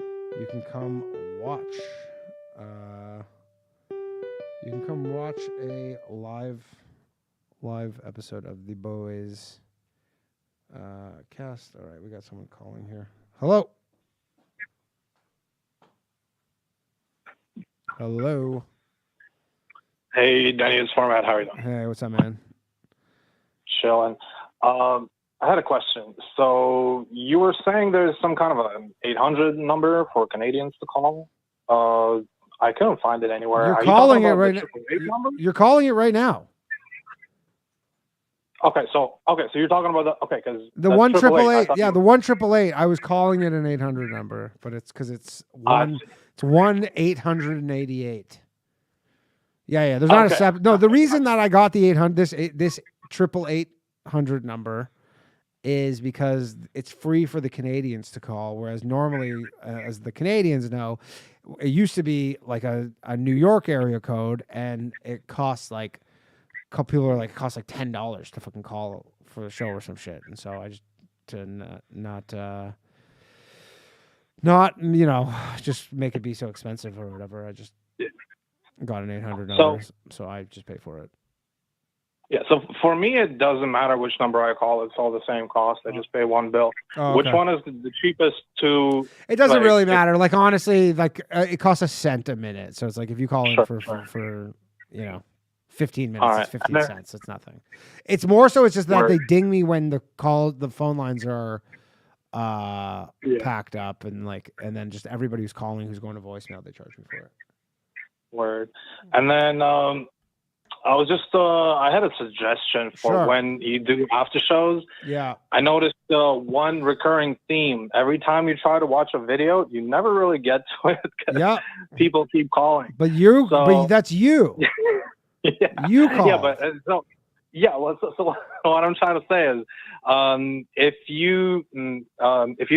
[SPEAKER 1] You can come watch. You can come watch a live episode of the boys cast. All right, we got someone calling here. Hello. Hello.
[SPEAKER 4] Hey, Danny, it's Format. How are you doing?
[SPEAKER 1] Hey, what's up, man?
[SPEAKER 4] Chilling. I had a question. So you were saying there's some kind of an 800 number for Canadians to call. I couldn't find it anywhere.
[SPEAKER 1] You're calling it right now. You're calling it right now.
[SPEAKER 4] Okay, so you're talking about because
[SPEAKER 1] the 1-888. Yeah, the 1-888. I was calling it an 800 number, but it's because it's one. It's 1-888. Yeah. There's not a separate. No, the reason that I got the 800 this 888 number is because it's free for the Canadians to call, whereas normally, as the Canadians know, it used to be like a New York area code, and it costs like a couple people are like it costs like $10 to fucking call for a show or some shit, and so I just not, just make it be so expensive or whatever. I just got an 800 number, so I just pay for it.
[SPEAKER 4] Yeah, so for me, it doesn't matter which number I call. It's all the same cost. I just pay one bill.
[SPEAKER 1] Oh, okay.
[SPEAKER 4] Which one is the cheapest to...
[SPEAKER 1] It doesn't really matter. Like, honestly, it costs a cent a minute. So it's like if you call in for 15 minutes, it's 15 cents. It's nothing. It's more so it's just that they ding me when the phone lines are... packed up and then just everybody who's calling who's going to voicemail, they charge me for it.
[SPEAKER 4] Word. And then I was just I had a suggestion for when you do after shows.
[SPEAKER 1] Yeah.
[SPEAKER 4] I noticed one recurring theme. Every time you try to watch a video, you never really get to it because people keep calling.
[SPEAKER 1] But that's you.
[SPEAKER 4] Yeah.
[SPEAKER 1] You call.
[SPEAKER 4] Yeah, but so what I'm trying to say is, if you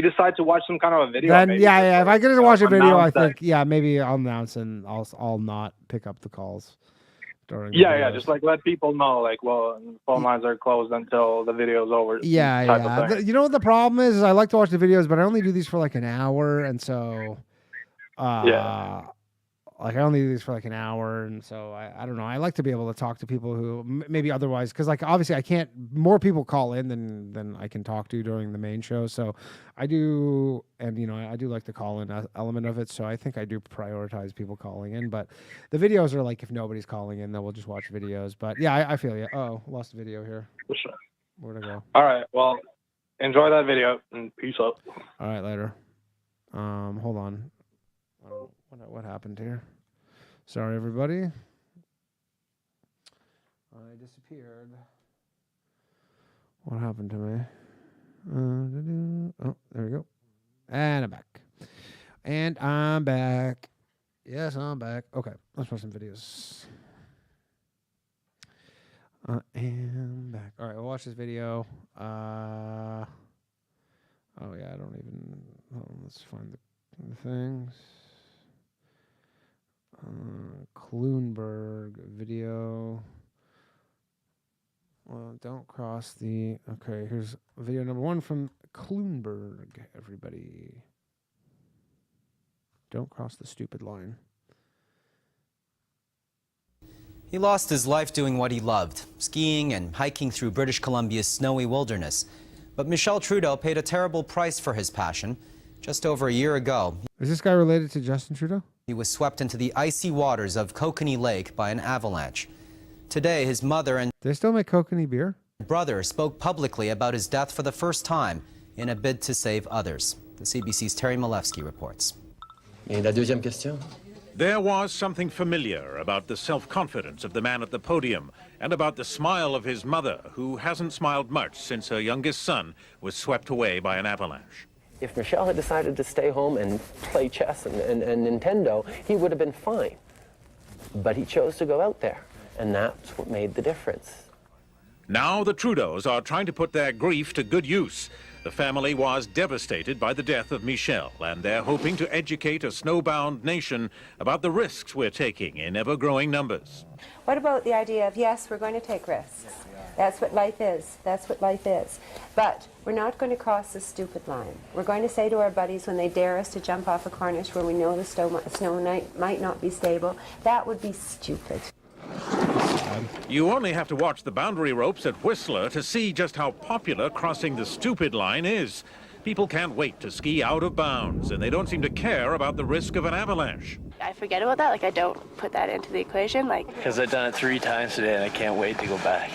[SPEAKER 4] decide to watch some kind of a video,
[SPEAKER 1] then if I get to watch a video, I think maybe I'll announce and I'll not pick up the calls during.
[SPEAKER 4] Just like let people know, phone lines are closed until the video's over.
[SPEAKER 1] You know what the problem is I like to watch the videos, but I only do these for like an hour, and so I only do these for like an hour, and so I don't know. I like to be able to talk to people who maybe otherwise, because obviously I can't. More people call in than I can talk to during the main show. So I do, and I do like the call in element of it. So I think I do prioritize people calling in. But the videos are like if nobody's calling in, then we'll just watch videos. But yeah, I feel you. Oh, lost the video here.
[SPEAKER 4] For sure.
[SPEAKER 1] Where'd I go?
[SPEAKER 4] All right. Well, enjoy that video and peace out.
[SPEAKER 1] All right, later. Hold on. What happened here? Sorry, everybody. I disappeared. What happened to me? Oh, there we go. And I'm back. And I'm back. Yes, I'm back. Okay, let's watch some videos. I am back. All right, we'll watch this video. Oh, yeah, I don't even... Hold on, let's find the things. Kloonberg video. Well, don't cross the... Okay, here's video number 1 from Kloonberg, everybody. Don't cross the stupid line.
[SPEAKER 5] He lost his life doing what he loved, skiing and hiking through British Columbia's snowy wilderness. But Michel Trudeau paid a terrible price for his passion. Just over a year ago,
[SPEAKER 1] Is this guy related to Justin Trudeau?
[SPEAKER 5] he was swept into the icy waters of Kokanee Lake by an avalanche. Today, his mother and
[SPEAKER 1] They still make Kokanee beer?
[SPEAKER 5] brother spoke publicly about his death for the first time in a bid to save others. The CBC's Terry Malevsky reports.
[SPEAKER 6] Et la deuxième question?
[SPEAKER 7] There was something familiar about the self-confidence of the man at the podium and about the smile of his mother, who hasn't smiled much since her youngest son was swept away by an avalanche.
[SPEAKER 6] If Michel had decided to stay home and play chess and Nintendo, he would have been fine. But he chose to go out there, and that's what made the difference.
[SPEAKER 7] Now the Trudeaus are trying to put their grief to good use. The family was devastated by the death of Michel, and they're hoping to educate a snowbound nation about the risks we're taking in ever-growing numbers.
[SPEAKER 8] What about the idea of, yes, we're going to take risks. That's what life is. That's what life is. But we're not going to cross the stupid line. We're going to say to our buddies when they dare us to jump off a cornice where we know the snow might not be stable, that would be stupid.
[SPEAKER 7] You only have to watch the boundary ropes at Whistler to see just how popular crossing the stupid line is. People can't wait to ski out of bounds, and they don't seem to care about the risk of an avalanche.
[SPEAKER 9] I forget about that. Like, I don't put that into the equation. Like,
[SPEAKER 10] because I've done it 3 times today, and I can't wait to go back.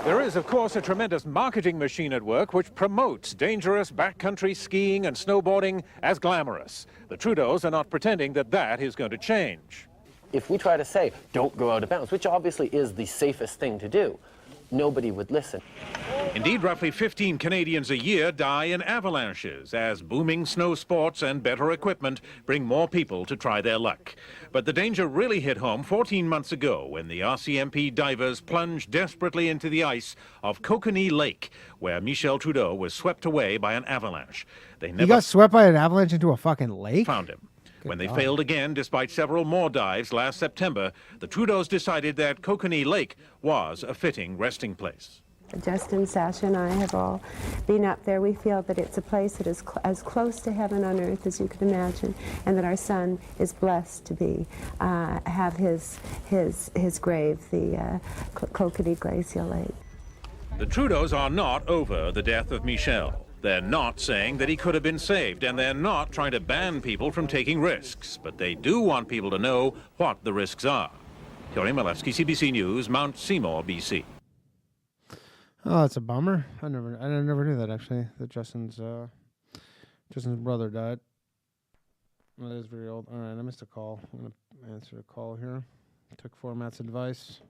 [SPEAKER 7] There is, of course, a tremendous marketing machine at work which promotes dangerous backcountry skiing and snowboarding as glamorous. The Trudeaus are not pretending that that is going to change.
[SPEAKER 6] If we try to say, don't go out of bounds, which obviously is the safest thing to do, nobody would listen.
[SPEAKER 7] Indeed, roughly 15 Canadians a year die in avalanches as booming snow sports and better equipment bring more people to try their luck. But the danger really hit home 14 months ago when the RCMP divers plunged desperately into the ice of Kokanee Lake, where Michel Trudeau was swept away by an avalanche. They
[SPEAKER 1] He
[SPEAKER 7] never
[SPEAKER 1] got swept by an avalanche into a fucking lake?
[SPEAKER 7] found him. When they failed again, despite several more dives last September, the Trudeaus decided that Kokanee Lake was a fitting resting place.
[SPEAKER 8] Justin, Sasha, and I have all been up there. We feel that it's a place that is as close to heaven on earth as you could imagine, and that our son is blessed to be have his grave, the Kokanee Glacial Lake.
[SPEAKER 7] The Trudeaus are not over the death of Michel. They're not saying that he could have been saved, and they're not trying to ban people from taking risks, but they do want people to know what the risks are. Terry Malevsky, CBC News, Mount Seymour, BC.
[SPEAKER 1] Oh, that's a bummer. I never knew that, actually, that Justin's brother died. Well, that is very old. All right, I missed a call. I'm going to answer a call here. Took Format's advice.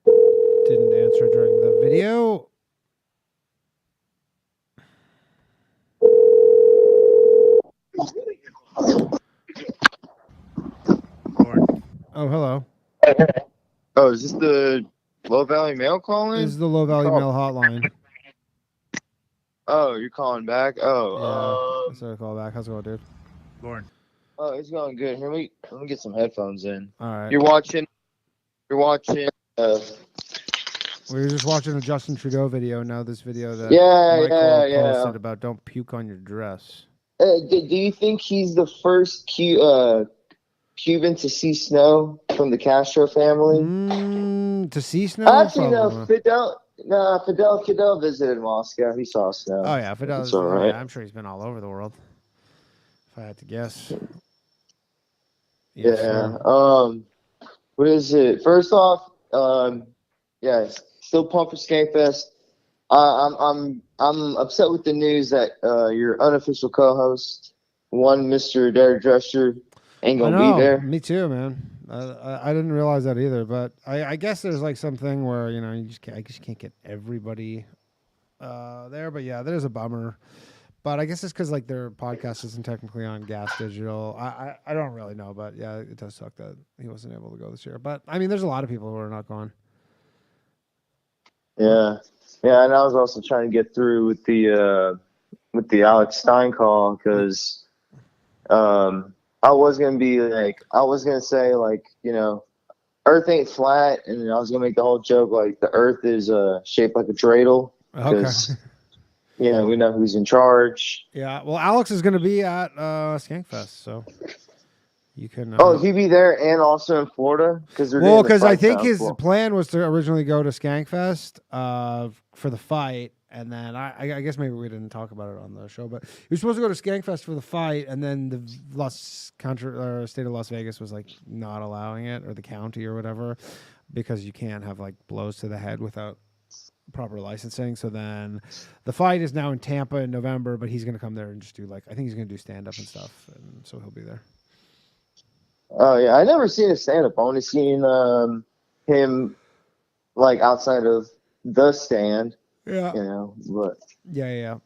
[SPEAKER 1] Didn't answer during the video. Oh, hello.
[SPEAKER 11] Oh, is this the Low Valley Mail calling?
[SPEAKER 1] This is the Low Valley Mail hotline.
[SPEAKER 11] Oh, you're calling back? Oh,
[SPEAKER 1] yeah. So call back. How's it going, dude?
[SPEAKER 7] Lauren.
[SPEAKER 11] Oh, it's going good. Here, let me get some headphones in.
[SPEAKER 1] All right.
[SPEAKER 11] You're watching.
[SPEAKER 1] We were just watching a Justin Trudeau video. Now this video that Michael posted about don't puke on your dress.
[SPEAKER 11] Do you think he's the first Cuban to see snow from the Castro family?
[SPEAKER 1] To see snow?
[SPEAKER 11] Actually, no. Fidel visited Moscow. He saw snow.
[SPEAKER 1] Oh yeah, Fidel.
[SPEAKER 11] That's all right.
[SPEAKER 1] Yeah, I'm sure he's been all over the world. If I had to guess.
[SPEAKER 11] Yes, yeah. What is it? First off, still pumped for Skankfest. I'm upset with the news that your unofficial co-host, one Mr. Derek Drescher, ain't gonna be there.
[SPEAKER 1] Me too, man. I didn't realize that either. But I guess there's like something where you just can't get everybody there. But yeah, there's a bummer. But I guess it's because like their podcast isn't technically on Gas Digital. I don't really know, but yeah, it does suck that he wasn't able to go this year. But I mean, there's a lot of people who are not going.
[SPEAKER 11] Yeah, and I was also trying to get through with the Alex Stein call because I was gonna say like Earth ain't flat, and I was gonna make the whole joke like the Earth is shaped like a dreidel because we know who's in charge.
[SPEAKER 1] Yeah, well, Alex is going to be at Skankfest, so you can.
[SPEAKER 11] He'd be there and also in Florida because
[SPEAKER 1] I think his plan was to originally go to Skankfest for the fight, and then I guess maybe we didn't talk about it on the show, but he was supposed to go to Skankfest for the fight, and then the state of Las Vegas was like not allowing it, or the county or whatever, because you can't have like blows to the head without proper licensing. So then the fight is now in Tampa in November, but he's going to come there and just do I think he's going to do stand up and stuff, and so he'll be there.
[SPEAKER 11] Oh yeah, I never seen a stand up. I only seen him like outside of the stand.
[SPEAKER 1] Yeah.
[SPEAKER 11] But
[SPEAKER 1] yeah.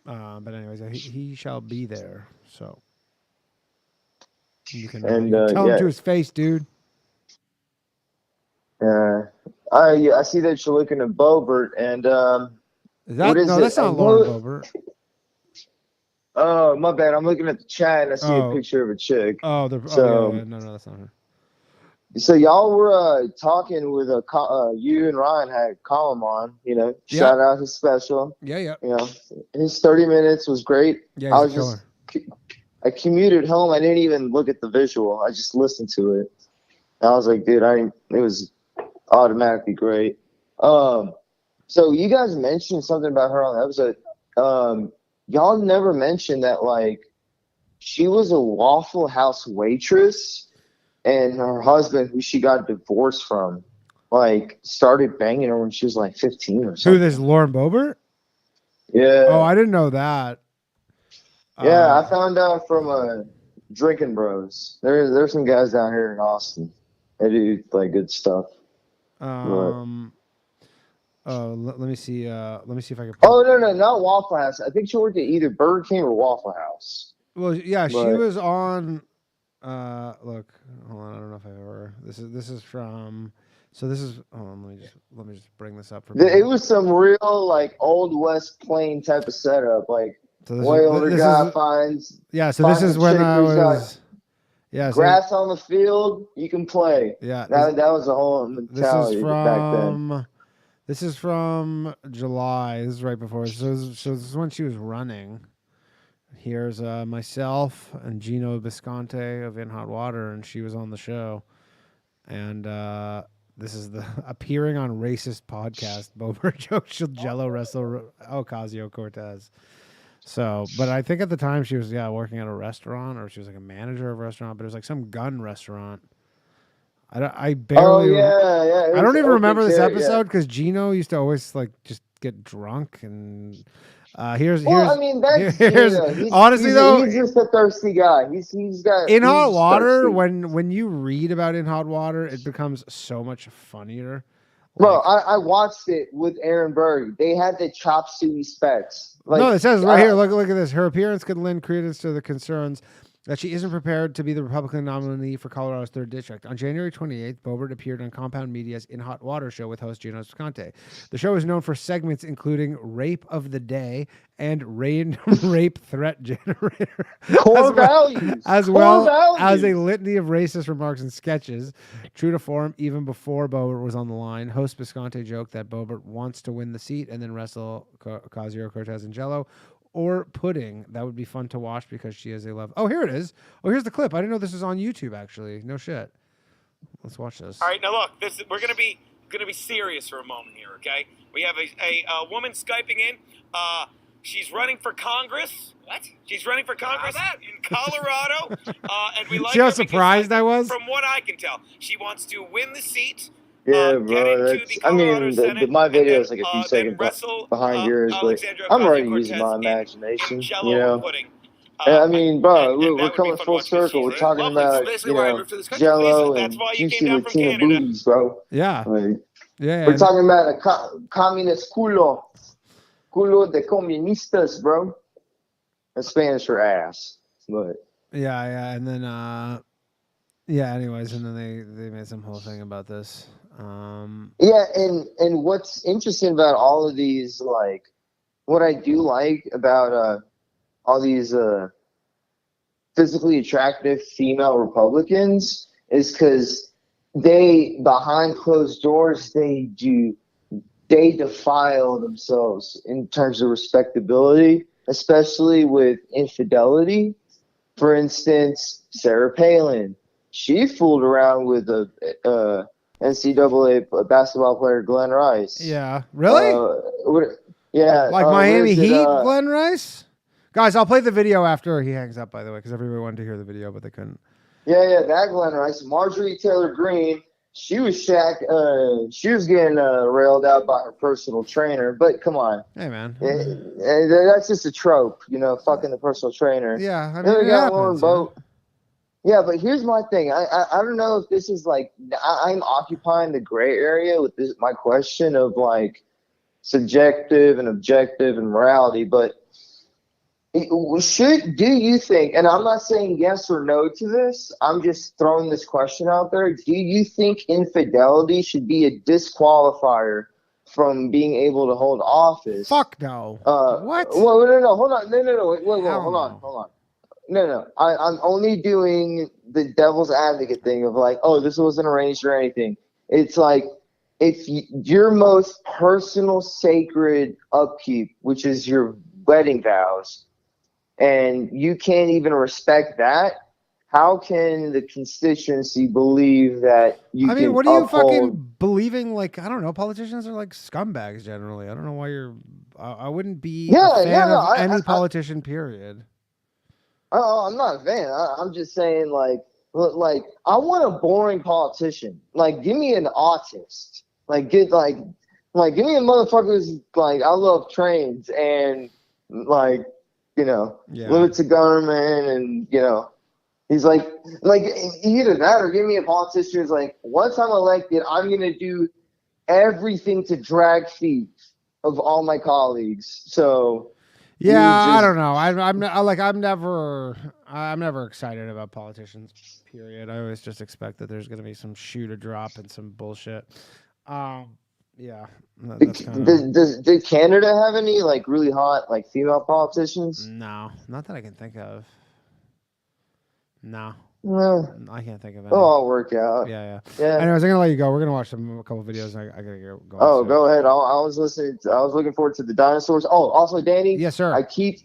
[SPEAKER 1] But anyways, he shall be there. So you can tell him to his face, dude.
[SPEAKER 11] I see that you're looking at Bobert, and
[SPEAKER 1] that's not Lauren Bobert.
[SPEAKER 11] Oh, my bad. I'm looking at the chat and I see a picture of a chick.
[SPEAKER 1] No, that's not her.
[SPEAKER 11] So y'all were talking with you and Ryan had Colin on. Shout out his special.
[SPEAKER 1] Yeah.
[SPEAKER 11] His 30 minutes was great.
[SPEAKER 1] Yeah,
[SPEAKER 11] I commuted home. I didn't even look at the visual. I just listened to it. And I was like, dude, it was automatically great. So you guys mentioned something about her on the episode. Y'all never mentioned that she was a Waffle House waitress, and her husband, who she got divorced from, started banging her when she was 15 or something.
[SPEAKER 1] Who, this Lauren Bobert?
[SPEAKER 11] Yeah.
[SPEAKER 1] Oh, I didn't know that.
[SPEAKER 11] Yeah, I found out from Drinking Bros. There's some guys down here in Austin. They do good stuff.
[SPEAKER 1] Let me see. Let me see if I can.
[SPEAKER 11] Oh no, not Waffle House. I think she worked at either Burger King or Waffle House.
[SPEAKER 1] Well, yeah, she was on. Look, hold on. I don't know if I ever. This is from. So this is. Hold on. Let me just bring this up for.
[SPEAKER 11] It was some real old West Plain type of setup. Older guy finds.
[SPEAKER 1] Yeah. So this is when I was. Yeah,
[SPEAKER 11] grass on the field, you can play.
[SPEAKER 1] Yeah,
[SPEAKER 11] that was the whole mentality back then.
[SPEAKER 1] This is from July. This is right before. So this is when she was running. Here's myself and Gino Bisconte of In Hot Water, and she was on the show. And this is the appearing on racist podcast. Bobert jokes she'll Jello wrestle Ocasio-Cortez. So, but I think at the time she was working at a restaurant, or she was a manager of a restaurant, but it was some gun restaurant. I barely.
[SPEAKER 11] Oh yeah.
[SPEAKER 1] I don't even remember this episode because Gino used to always just get drunk and. Here's honestly though,
[SPEAKER 11] he's just a thirsty guy. He's got
[SPEAKER 1] In Hot Water. When you read about In Hot Water, it becomes so much funnier.
[SPEAKER 11] Bro, I watched it with Aaron Berg. They had the chop suey specs.
[SPEAKER 1] No, it says right here. Look at this. Her appearance could lend credence to the concerns that she isn't prepared to be the Republican nominee for Colorado's 3rd District. On January 28th, Bobert appeared on Compound Media's In Hot Water show with host Gino Bisconte. The show is known for segments including Rape of the Day and Random Rape Threat Generator.
[SPEAKER 11] Core values.
[SPEAKER 1] As well as a litany of racist remarks and sketches. True to form, even before Bobert was on the line, host Bisconte joked that Bobert wants to win the seat and then wrestle Ocasio-Cortez and Jello. Or pudding. That would be fun to watch because she is a love. Oh, here it is. Oh, here's the clip. I didn't know this was on YouTube. Actually, no shit. Let's watch this.
[SPEAKER 12] All right, now look. We're gonna be serious for a moment here. Okay, we have a woman Skyping in. She's running for Congress. What? She's running for Congress in Colorado. And we like.
[SPEAKER 1] See how surprised I was?
[SPEAKER 12] From what I can tell, she wants to win the seat.
[SPEAKER 11] Yeah, bro. My video is a few seconds behind yours, but I'm already using my imagination.
[SPEAKER 12] Pudding.
[SPEAKER 11] I mean, bro, we're coming full circle. We're talking about, Jello and juicy Latina booties, bro.
[SPEAKER 1] Yeah.
[SPEAKER 11] Like,
[SPEAKER 1] Yeah.
[SPEAKER 11] we're talking about a communist culo de comunistas, bro. That's Spanish for ass, but
[SPEAKER 1] Yeah, and then anyways, and then they made some whole thing about this.
[SPEAKER 11] yeah, and what's interesting about all of these, like, what I do like about all these physically attractive female Republicans is because they, behind closed doors, they defile themselves in terms of respectability, especially with infidelity. For instance, Sarah Palin, she fooled around with a NCAA basketball player, Glenn Rice.
[SPEAKER 1] Yeah, really?
[SPEAKER 11] Yeah,
[SPEAKER 1] like Miami Heat, Glenn Rice. Guys, I'll play the video after he hangs up, by the way, because everybody wanted to hear the video, but they couldn't.
[SPEAKER 11] Yeah, that Glenn Rice. Marjorie Taylor Greene, she was she was getting railed out by her personal trainer, but come on.
[SPEAKER 1] Hey, man.
[SPEAKER 11] That's just a trope, fucking the personal trainer.
[SPEAKER 1] Yeah, I mean,
[SPEAKER 11] then we
[SPEAKER 1] it
[SPEAKER 11] got
[SPEAKER 1] happens,
[SPEAKER 11] Lauren Boat. Yeah, but here's my thing. I don't know if this is like, I'm occupying the gray area with my question of like subjective and objective and morality, but do you think, and I'm not saying yes or no to this, I'm just throwing this question out there, do you think infidelity should be a disqualifier from being able to hold office?
[SPEAKER 1] Fuck no. What?
[SPEAKER 11] Well, no, hold on. No, wait, hold on. No. I'm only doing the devil's advocate thing of like, oh, this wasn't arranged or anything. It's like, if your most personal sacred upkeep, which is your wedding vows, and you can't even respect that, how can the constituency believe that you can
[SPEAKER 1] what are you
[SPEAKER 11] uphold...
[SPEAKER 1] fucking believing? Like, I don't know. Politicians are like scumbags generally. I don't know why you're... I wouldn't be a fan of any politician, period.
[SPEAKER 11] Oh, I'm not a fan. I'm just saying, like, I want a boring politician. Like, give me an autist. Like, give me a motherfucker who's like, I love trains and like, limits of government, and he's like either that or give me a politician who's like, once I'm elected, I'm gonna do everything to drag feet of all my colleagues. So
[SPEAKER 1] I don't know. I'm never excited about politicians. Period. I always just expect that there's gonna be some shoe to drop and some bullshit. Yeah.
[SPEAKER 11] Did Canada have any like really hot like female politicians?
[SPEAKER 1] No, not that I can think of. No. I can't think of any.
[SPEAKER 11] It'll all work out.
[SPEAKER 1] Yeah. Anyways, I'm gonna let you go. We're gonna watch a couple of videos. I gotta go.
[SPEAKER 11] Oh, go ahead. I was listening. I was looking forward to the dinosaurs. Oh, also, Danny.
[SPEAKER 1] Yes, sir.
[SPEAKER 11] I keep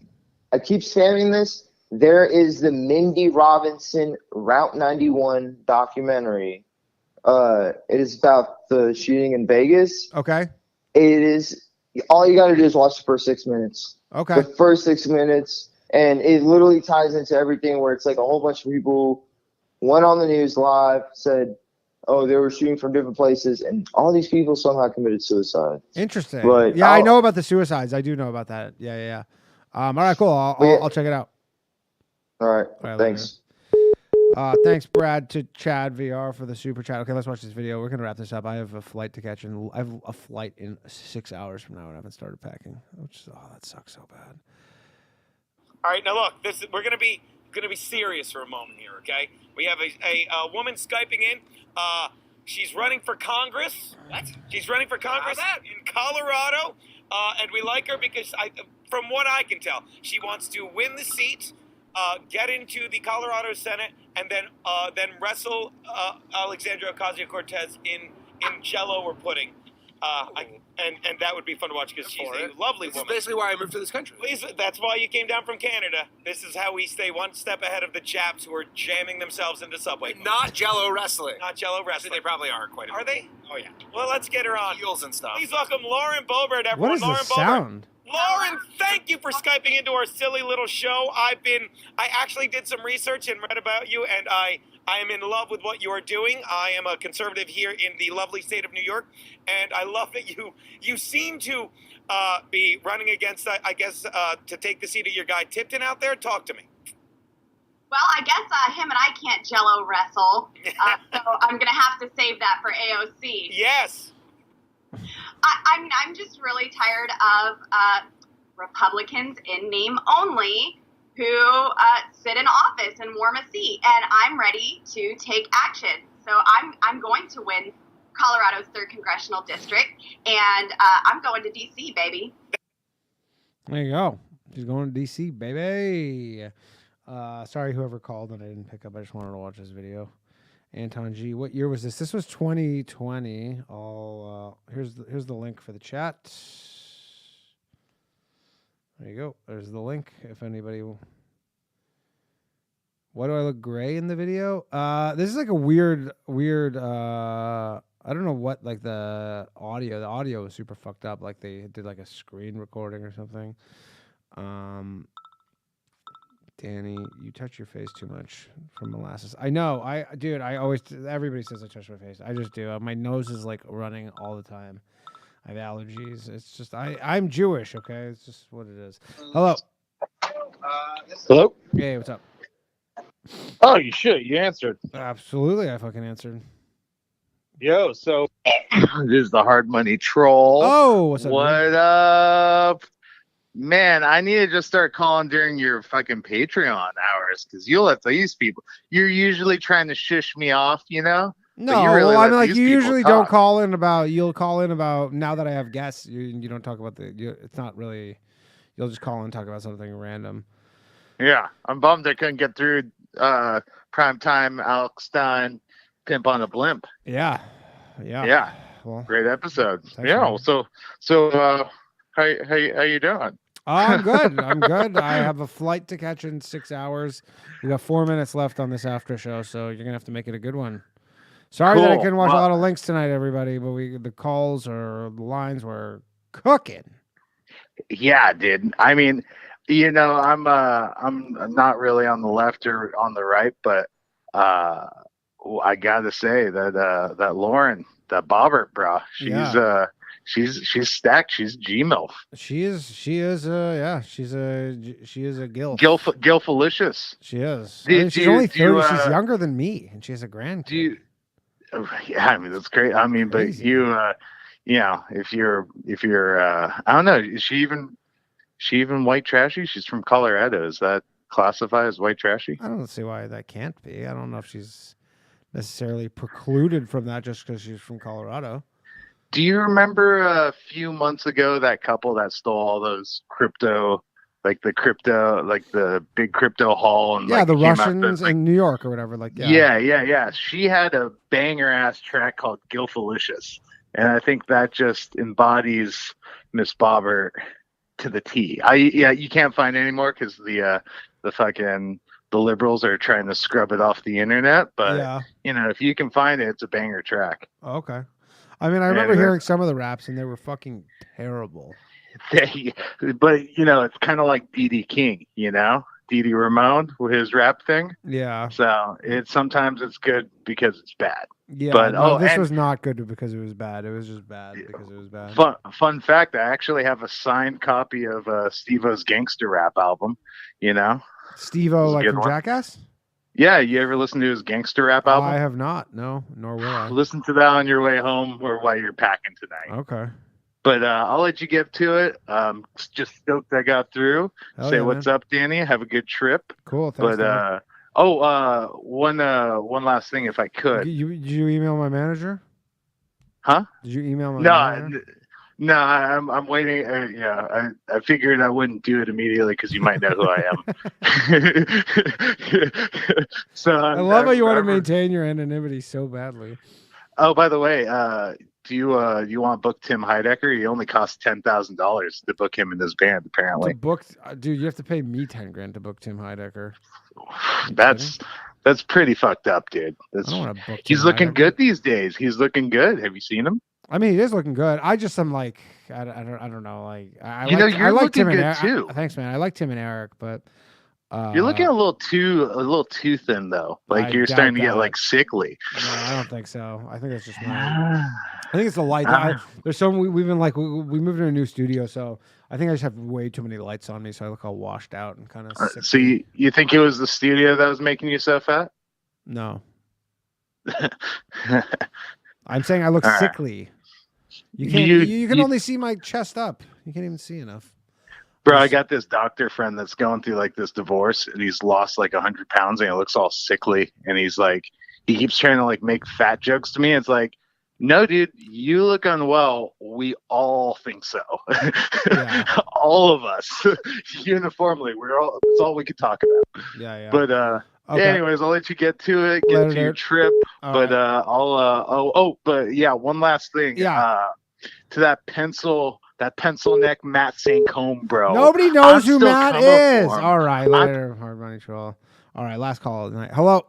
[SPEAKER 11] spamming this. There is the Mindy Robinson Route 91 documentary. It is about the shooting in Vegas.
[SPEAKER 1] Okay.
[SPEAKER 11] It is, all you got to do is watch the first 6 minutes.
[SPEAKER 1] Okay.
[SPEAKER 11] The first 6 minutes, and it literally ties into everything where it's like a whole bunch of people went on the news live, said, oh, they were shooting from different places, and all these people somehow committed suicide.
[SPEAKER 1] Interesting.
[SPEAKER 11] But
[SPEAKER 1] yeah, I know about the suicides. I do know about that. Yeah. All right, cool. I'll check it out.
[SPEAKER 11] All right. Thanks.
[SPEAKER 1] Thanks, Brad, to Chad VR for the super chat. Okay, let's watch this video. We're going to wrap this up. I have a flight to catch, and I have a flight in 6 hours from now, and I haven't started packing. That sucks so bad.
[SPEAKER 12] All right, now look, we're going to be serious for a moment here, okay? We have a woman Skyping in. She's running for Congress. What? She's running for Congress in Colorado, and we like her because, from what I can tell, she wants to win the seat, get into the Colorado Senate, and then wrestle Alexandria Ocasio-Cortez in Jell-O or pudding. And that would be fun to watch because she's a lovely woman.
[SPEAKER 13] This is basically why I moved to this country.
[SPEAKER 12] That's why you came down from Canada. This is how we stay one step ahead of the Japs who are jamming themselves into Subway.
[SPEAKER 13] Not Jell-O wrestling.
[SPEAKER 12] Not Jell-O wrestling.
[SPEAKER 13] They probably are quite a bit.
[SPEAKER 12] Are they?
[SPEAKER 13] Oh, yeah.
[SPEAKER 12] Well, let's get her on.
[SPEAKER 13] Heels and stuff.
[SPEAKER 12] Please welcome Lauren Boebert, everyone.
[SPEAKER 1] What is
[SPEAKER 12] Lauren
[SPEAKER 1] the sound?
[SPEAKER 12] Lauren, thank you for Skyping into our silly little show. I actually did some research and read about you, and I am in love with what you are doing. I am a conservative here in the lovely state of New York, and I love that you seem to be running against, I guess, to take the seat of your guy Tipton out there. Talk to me.
[SPEAKER 14] Well, I guess him and I can't Jello wrestle, so I'm gonna have to save that for AOC.
[SPEAKER 12] Yes.
[SPEAKER 14] I mean, I'm just really tired of Republicans in name only who sit in office and warm a seat, and I'm ready to take action. So I'm going to win Colorado's 3rd congressional district, and I'm going to D.C., baby.
[SPEAKER 1] There you go. She's going to D.C., baby. Sorry, whoever called and I didn't pick up. I just wanted to watch this video. Anton G. What year was this? This was 2020. Here's the link for the chat. There you go. There's the link. If anybody. Why do I look gray in the video? This is like a weird. I don't know what, like the audio was super fucked up. Like they did like a screen recording or something. Danny, you touch your face too much from molasses. I know. Everybody says I touch my face. I just do. My nose is like running all the time. I have allergies. It's just, I'm Jewish, okay? It's just what it is. Hello.
[SPEAKER 15] Hello?
[SPEAKER 1] Hey, what's up?
[SPEAKER 15] Oh, you should. You answered.
[SPEAKER 1] Absolutely, I fucking answered.
[SPEAKER 15] Yo, so this is the Hard Money Troll.
[SPEAKER 1] Oh, what's up?
[SPEAKER 15] What up? Man, I need to just start calling during your fucking Patreon hours because you'll let these people. You're usually trying to shush me off, you know?
[SPEAKER 1] No,
[SPEAKER 15] you really
[SPEAKER 1] I mean, like
[SPEAKER 15] these
[SPEAKER 1] you
[SPEAKER 15] people
[SPEAKER 1] usually
[SPEAKER 15] talk.
[SPEAKER 1] don't call in about. You'll call in about now that I have guests. You don't talk about it's not really. You'll just call in and talk about something random.
[SPEAKER 15] Yeah, I'm bummed I couldn't get through Primetime Alex Stein Pimp on a Blimp.
[SPEAKER 1] Yeah. Well,
[SPEAKER 15] great episode.
[SPEAKER 1] Thanks,
[SPEAKER 15] Yeah.
[SPEAKER 1] man.
[SPEAKER 15] So how you doing?
[SPEAKER 1] I'm good. I'm good. I have a flight to catch in 6 hours. We got 4 minutes left on this after show, so you're gonna have to make it a good one. Sorry that I couldn't watch a lot of links tonight, everybody, but the calls or the lines were cooking.
[SPEAKER 15] Yeah, dude. I mean, you know, I'm not really on the left or on the right, but I gotta say that Lauren, that Bobbert, bro, she's stacked. She's G-MILF.
[SPEAKER 1] She is she's a gilf.
[SPEAKER 15] Gilfalicious.
[SPEAKER 1] She is. She's only 30. She's younger than me, and she has a grandkid.
[SPEAKER 15] Yeah, I mean that's great. I mean, but you know, if you're I don't know, is she even white trashy? She's from Colorado. Is that classified as white trashy?
[SPEAKER 1] I don't see why that can't be. I don't know if she's necessarily precluded from that just because she's from Colorado.
[SPEAKER 15] Do you remember a few months ago that couple that stole all those crypto, like the big crypto haul and
[SPEAKER 1] the Russians in New York or whatever?
[SPEAKER 15] Yeah. She had a banger ass track called Gilfalicious, and I think that just embodies Miss Bobbert to the T. You can't find it anymore because the liberals are trying to scrub it off the internet. But you know, if you can find it, it's a banger track.
[SPEAKER 1] Okay. I mean, I remember hearing some of the raps, and they were fucking terrible.
[SPEAKER 15] But, you know, it's kind of like D.D. King, you know? D.D. Ramone with his rap thing.
[SPEAKER 1] Yeah.
[SPEAKER 15] So sometimes it's good because it's bad.
[SPEAKER 1] Yeah,
[SPEAKER 15] but
[SPEAKER 1] this was not good because it was bad. It was just bad because it was bad.
[SPEAKER 15] Fun fact, I actually have a signed copy of Steve-O's gangster rap album, you know?
[SPEAKER 1] Steve-O, like from Jackass?
[SPEAKER 15] Yeah, you ever listen to his gangster rap album?
[SPEAKER 1] I have not. No, nor will I.
[SPEAKER 15] Listen to that on your way home or while you're packing tonight.
[SPEAKER 1] Okay.
[SPEAKER 15] But I'll let you get to it. Just stoked I got through. Say what's up, Danny. Have a good trip.
[SPEAKER 1] Cool. Thanks,
[SPEAKER 15] but one last thing, if I could.
[SPEAKER 1] Did you email my manager?
[SPEAKER 15] Huh?
[SPEAKER 1] Did you email my manager?
[SPEAKER 15] No, I'm waiting. I figured I wouldn't do it immediately because you might know who I am. So
[SPEAKER 1] I love how you want to maintain your anonymity so badly.
[SPEAKER 15] Oh, by the way, do you want to book Tim Heidecker? He only costs $10,000 to book him in this band, apparently.
[SPEAKER 1] Dude, you have to pay me $10,000 to book Tim Heidecker.
[SPEAKER 15] That's pretty fucked up, dude.
[SPEAKER 1] I don't want to book.
[SPEAKER 15] He's looking good these days. He's looking good. Have you seen him?
[SPEAKER 1] I mean, he is looking good. I just am like, I don't know. Like, I
[SPEAKER 15] you're
[SPEAKER 1] like
[SPEAKER 15] looking
[SPEAKER 1] Tim
[SPEAKER 15] good
[SPEAKER 1] and
[SPEAKER 15] too.
[SPEAKER 1] Thanks, man. I like Tim and Eric, but
[SPEAKER 15] You're looking a little too thin though. Like
[SPEAKER 1] I
[SPEAKER 15] you're starting to
[SPEAKER 1] doubt
[SPEAKER 15] get
[SPEAKER 1] that.
[SPEAKER 15] like sickly.
[SPEAKER 1] No, I don't think so. I think it's just my. I think it's the light. There's some we've been like we moved to a new studio, so I think I just have way too many lights on me, so I look all washed out and kind of sick.
[SPEAKER 15] So you think it was the studio that was making you so fat?
[SPEAKER 1] No. I'm saying I look
[SPEAKER 15] All right.
[SPEAKER 1] sickly. You can't. You can only see my chest up. You can't even see enough.
[SPEAKER 15] Bro, I got this doctor friend that's going through like this divorce, and he's lost like 100 pounds, and he looks all sickly. And he's like, he keeps trying to like make fat jokes to me. It's like, no, dude, you look unwell. We all think so. All of us, uniformly. That's all we could talk about.
[SPEAKER 1] Yeah.
[SPEAKER 15] But
[SPEAKER 1] Okay.
[SPEAKER 15] Anyways, I'll let you get to it. Get
[SPEAKER 1] Later,
[SPEAKER 15] to your
[SPEAKER 1] dude.
[SPEAKER 15] trip.
[SPEAKER 1] All
[SPEAKER 15] But
[SPEAKER 1] right.
[SPEAKER 15] but yeah, one last thing.
[SPEAKER 1] Yeah.
[SPEAKER 15] To that pencil neck Matt St. Combe, bro.
[SPEAKER 1] Nobody knows who
[SPEAKER 15] still
[SPEAKER 1] Matt
[SPEAKER 15] coming up
[SPEAKER 1] is.
[SPEAKER 15] for him.
[SPEAKER 1] All right, later, hard money troll. All right, last call of the night. Hello,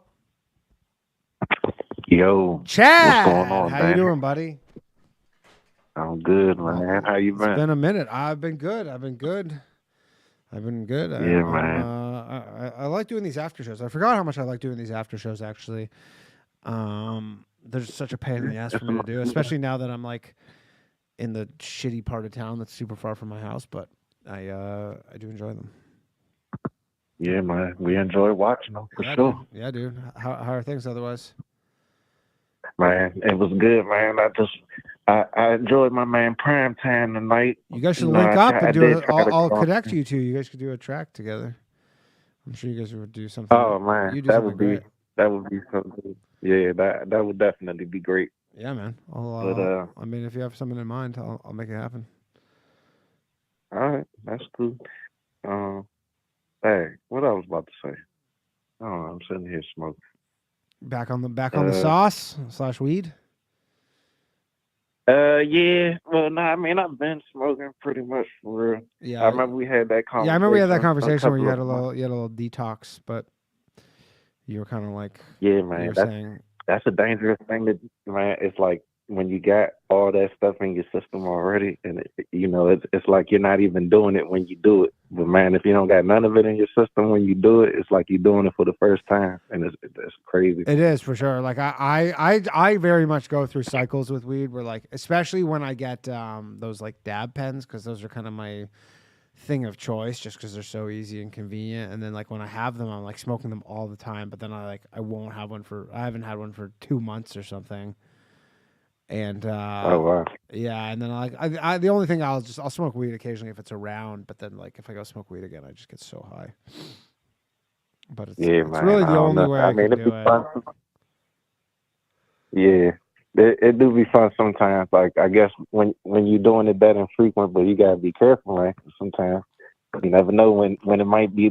[SPEAKER 16] Yo,
[SPEAKER 1] Chad.
[SPEAKER 16] what's going on,
[SPEAKER 1] How
[SPEAKER 16] man?
[SPEAKER 1] you doing, buddy?
[SPEAKER 16] I'm good, man. How you
[SPEAKER 1] It's
[SPEAKER 16] been?
[SPEAKER 1] been a minute. I've been good. Yeah,
[SPEAKER 16] man.
[SPEAKER 1] I like doing these after shows. I forgot how much I like doing these after shows. Actually, there's such a pain in the ass for me to do, especially now that I'm like in the shitty part of town that's super far from my house. But I do enjoy them.
[SPEAKER 16] Yeah, man. We enjoy watching them for
[SPEAKER 1] Yeah,
[SPEAKER 16] sure.
[SPEAKER 1] dude. Yeah, dude. How are things otherwise?
[SPEAKER 16] Man, it was good, man. I enjoyed my man Prime Time tonight.
[SPEAKER 1] You guys should
[SPEAKER 16] know,
[SPEAKER 1] link up and
[SPEAKER 16] I
[SPEAKER 1] do
[SPEAKER 16] did
[SPEAKER 1] it.
[SPEAKER 16] try to
[SPEAKER 1] I'll
[SPEAKER 16] call-
[SPEAKER 1] connect you two. You guys could do a track together. I'm sure you guys would do something.
[SPEAKER 16] Oh man,
[SPEAKER 1] you do
[SPEAKER 16] that
[SPEAKER 1] something
[SPEAKER 16] would be
[SPEAKER 1] great.
[SPEAKER 16] something. Yeah, that would definitely be great.
[SPEAKER 1] Yeah, man.
[SPEAKER 16] But,
[SPEAKER 1] I mean, if you have something in mind, I'll make it happen.
[SPEAKER 16] All right, that's cool. Hey, what I was about to say? Oh, I'm sitting here smoking.
[SPEAKER 1] Back on the sauce / weed.
[SPEAKER 16] Yeah. Well, no, I mean I've been smoking pretty much for real.
[SPEAKER 1] Yeah.
[SPEAKER 16] I remember we had that conversation.
[SPEAKER 1] Yeah, I remember we had that
[SPEAKER 16] a
[SPEAKER 1] conversation where you had
[SPEAKER 16] couple
[SPEAKER 1] a
[SPEAKER 16] of
[SPEAKER 1] little, you had a little detox, but you were kind of like,
[SPEAKER 16] Yeah,
[SPEAKER 1] you
[SPEAKER 16] man.
[SPEAKER 1] were
[SPEAKER 16] That's
[SPEAKER 1] saying,
[SPEAKER 16] that's a dangerous thing to man. It's like when you got all that stuff in your system already, and it's like you're not even doing it when you do it. But man, if you don't got none of it in your system when you do it, it's like you're doing it for the first time, and it's crazy.
[SPEAKER 1] it is for sure. Like I very much go through cycles with weed where like, especially when I get those like dab pens, because those are kind of my thing of choice just because they're so easy and convenient. And then like when I have them, I'm like smoking them all the time, but then I haven't had one for 2 months or something. And
[SPEAKER 16] Oh wow.
[SPEAKER 1] yeah, and then I the only thing I'll smoke weed occasionally if it's around, but then like if I go smoke weed again, I just get so high. But it's
[SPEAKER 16] Yeah,
[SPEAKER 1] it's
[SPEAKER 16] man.
[SPEAKER 1] really
[SPEAKER 16] I
[SPEAKER 1] the
[SPEAKER 16] don't
[SPEAKER 1] only
[SPEAKER 16] know.
[SPEAKER 1] way
[SPEAKER 16] I
[SPEAKER 1] I
[SPEAKER 16] mean,
[SPEAKER 1] can
[SPEAKER 16] it'd
[SPEAKER 1] do
[SPEAKER 16] be
[SPEAKER 1] it.
[SPEAKER 16] fun. Yeah, it do be fun sometimes. Like I guess when you're doing it that infrequent, but you gotta be careful, right? Sometimes you never know when it might be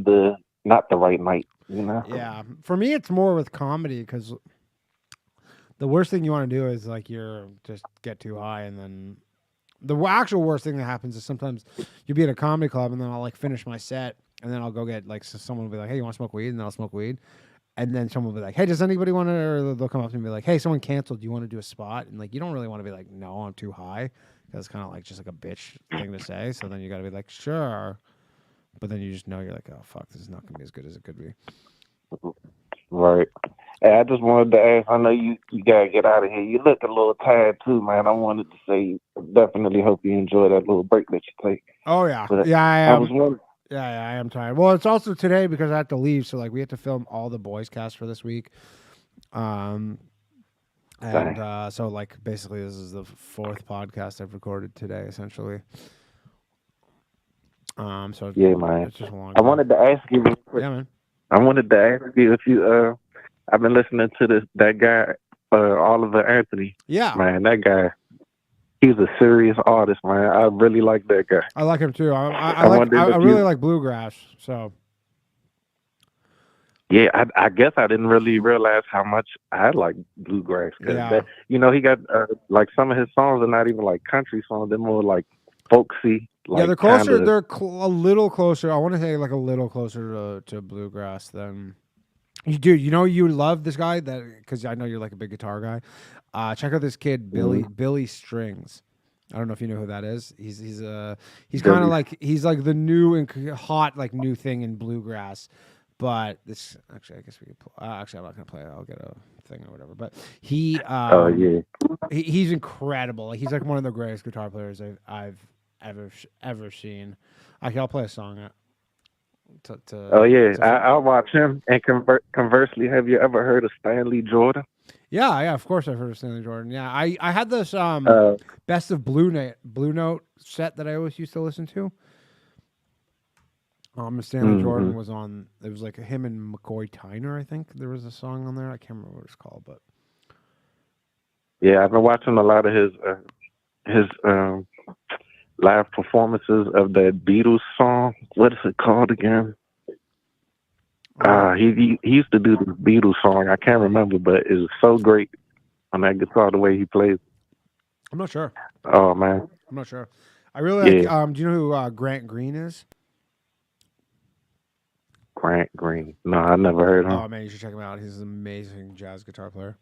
[SPEAKER 16] not the right night. You know?
[SPEAKER 1] Yeah, for me, it's more with comedy because the worst thing you want to do is like you're just get too high, and then the actual worst thing that happens is sometimes you'll be at a comedy club, and then I'll like finish my set, and then I'll go get like someone will be like, "Hey, you want to smoke weed?" And then I'll smoke weed, and then someone will be like, "Hey, does anybody want to?" Or they'll come up to me and be like, "Hey, someone canceled. Do you want to do a spot?" And like you don't really want to be like, "No, I'm too high," because it's kind of like just like a bitch thing to say. So then you got to be like, "Sure," but then you just know you're like, "Oh fuck, this is not gonna be as good as it could be."
[SPEAKER 16] Right. Hey, I just wanted to ask. I know you gotta get out of here. You look a little tired too, man. I wanted to say, definitely hope you enjoy that little break that you take.
[SPEAKER 1] Oh yeah,
[SPEAKER 16] But
[SPEAKER 1] yeah, I
[SPEAKER 16] I
[SPEAKER 1] am.
[SPEAKER 16] was wondering.
[SPEAKER 1] Yeah, I am tired. Well, it's also today because I have to leave, so like we have to film all the boys cast for this week. So like basically this is the fourth podcast I've recorded today, essentially. So
[SPEAKER 16] Yeah, man.
[SPEAKER 1] it's just a long
[SPEAKER 16] I wanted to ask you real quick.
[SPEAKER 1] Yeah, man.
[SPEAKER 16] I wanted to ask you if you I've been listening to that guy Oliver Anthony.
[SPEAKER 1] Yeah.
[SPEAKER 16] Man, that guy, he's a serious artist, man. I really like that guy.
[SPEAKER 1] I like him too. I
[SPEAKER 16] wondered if
[SPEAKER 1] really
[SPEAKER 16] you-
[SPEAKER 1] like bluegrass. So
[SPEAKER 16] Yeah, I guess I didn't really realize how much I like bluegrass. 'Cause
[SPEAKER 1] Yeah.
[SPEAKER 16] he got like some of his songs are not even like country songs; they're more like folksy. Like
[SPEAKER 1] yeah, they're closer.
[SPEAKER 16] kinda-
[SPEAKER 1] They're a little closer. I want to say like a little closer to bluegrass than you do. You know, you love this guy because I know you're like a big guitar guy. Check out this kid Billy Strings. I don't know if you know who that is. He's kind of like he's like the new and hot like new thing in bluegrass. But this actually, I guess we could. Actually, I'm not gonna play it. I'll get a thing or whatever. But he,
[SPEAKER 16] Oh yeah.
[SPEAKER 1] he's incredible. Like, he's like one of the greatest guitar players I've ever seen. I'll play a song.
[SPEAKER 16] Oh yeah, I'll watch him. And conversely, have you ever heard of Stanley Jordan?
[SPEAKER 1] Yeah, of course I've heard of Stanley Jordan. Yeah, I had this best of Blue Note set that I always used to listen to. Stanley Jordan was on. It was like him and McCoy Tyner. I think there was a song on there. I can't remember what it's called, but
[SPEAKER 16] yeah, I've been watching a lot of his live performances of that Beatles song. What is it called again? He used to do the Beatles song. I can't remember, but it's so great on that guitar the way he plays.
[SPEAKER 1] I'm not sure.
[SPEAKER 16] Oh man,
[SPEAKER 1] I'm not sure. I really
[SPEAKER 16] Yeah.
[SPEAKER 1] like. Do you know who Grant Green is?
[SPEAKER 16] Grant Green. No, I never heard him.
[SPEAKER 1] Oh man, you should check him out. He's an amazing jazz guitar player.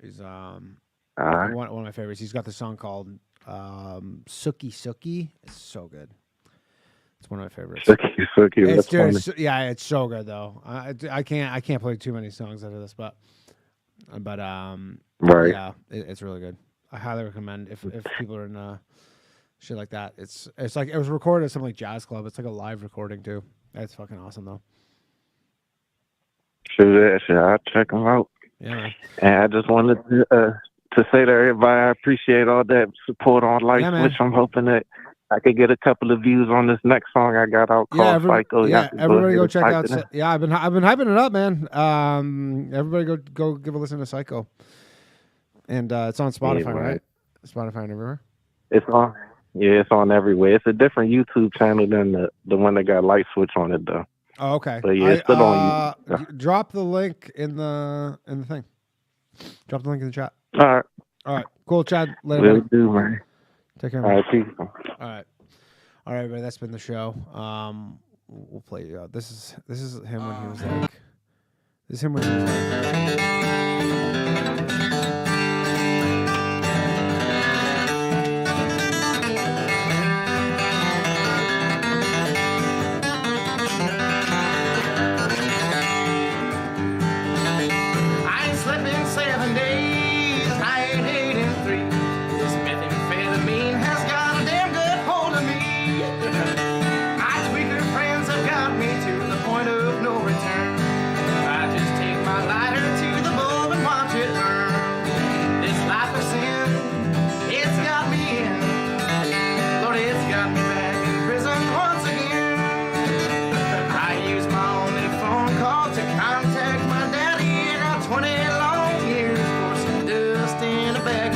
[SPEAKER 1] He's one of my favorites. He's got this song called Sookie Sookie. It's so good. It's one of my favorites.
[SPEAKER 16] Sookie. That's funny.
[SPEAKER 1] It's so good though. I can't play too many songs out of this, but
[SPEAKER 16] right.
[SPEAKER 1] Yeah, it's really good. I highly recommend if people are in shit like that. It's like it was recorded at some like jazz club. It's like a live recording too. That's fucking awesome though.
[SPEAKER 16] Sure, I'll check them out.
[SPEAKER 1] Yeah, man.
[SPEAKER 16] And I just wanted to say to everybody, I appreciate all that support on Light Switch. I'm hoping that I could get a couple of views on this next song I got out called Psycho.
[SPEAKER 1] Yeah, everybody go check out. Yeah, I've been hyping it up, man. Everybody go give a listen to Psycho. And it's on Spotify, right? Spotify and everywhere.
[SPEAKER 16] It's on. Yeah, it's on everywhere. It's a different YouTube channel than the one that got Light Switch on it, though.
[SPEAKER 1] Oh, okay.
[SPEAKER 16] But yeah, it's still on YouTube.
[SPEAKER 1] Drop the link in the thing. Drop the link in the chat.
[SPEAKER 16] All
[SPEAKER 1] right. Cool, Chad. Later.
[SPEAKER 16] Will do, man.
[SPEAKER 1] Take care,
[SPEAKER 16] All
[SPEAKER 1] man.
[SPEAKER 16] right, peace.
[SPEAKER 1] All right, everybody. That's been the show. We'll play you out. This is him when he was like. This is him when he was like.
[SPEAKER 17] I ain't slept in 7 days, I ain't ate in 3. This methamphetamine has got a damn good hold of me. My tweaker friends have got me to the point of no return. I just take my lighter to the bulb and watch it burn. This life of sin, it's got me in. Lord, it's got me back in prison once again. I use my only phone call to contact my daddy. 20 long years for some dust in a bag.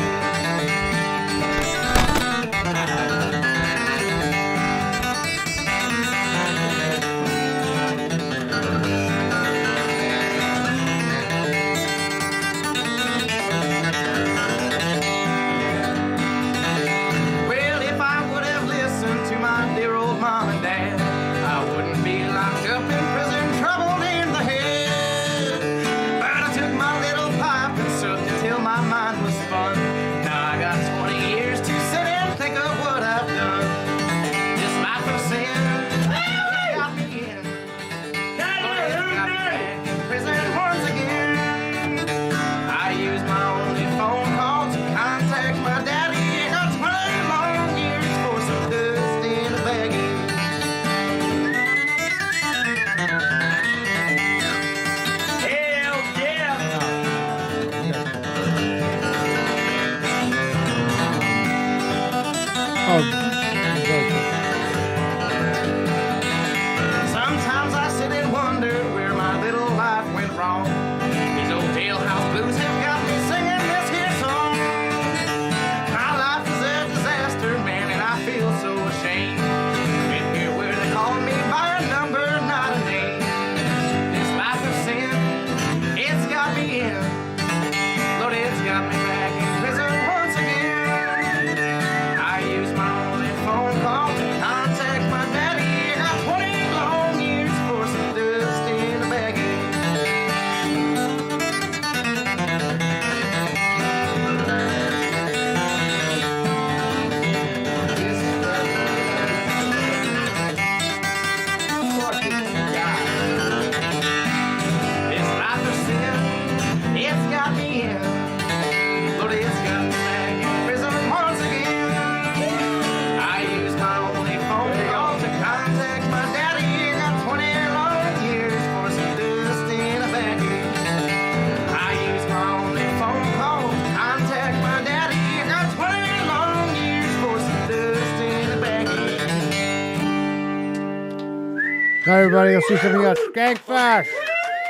[SPEAKER 17] Well, if I would have listened to my dear old mom and dad, I wouldn't be locked up in prison, troubled in the head. But I took my little pipe and sucked it till my mind was spun. Now I got 20 years to sit and think of what I've done. This life of sin, it got me in. Lord, it got me back in prison once again. I used my only phone call to contact my daddy. It got 20 long years for some dust in a baggie. Hell yeah! Sometimes I sit and wonder where my little life went wrong. These old jailhouse blues have got me singing this here song. My life is a disaster, man, and I feel so ashamed. Been here where they call me by a number, not a name. This life of sin, it's got me in. Lord, it's got me back in prison once again. I use my only phone call to contact my daddy. I got 20 long years for some dust in a baggie.
[SPEAKER 1] Bye, everybody. I'll see some of you at Skankfest.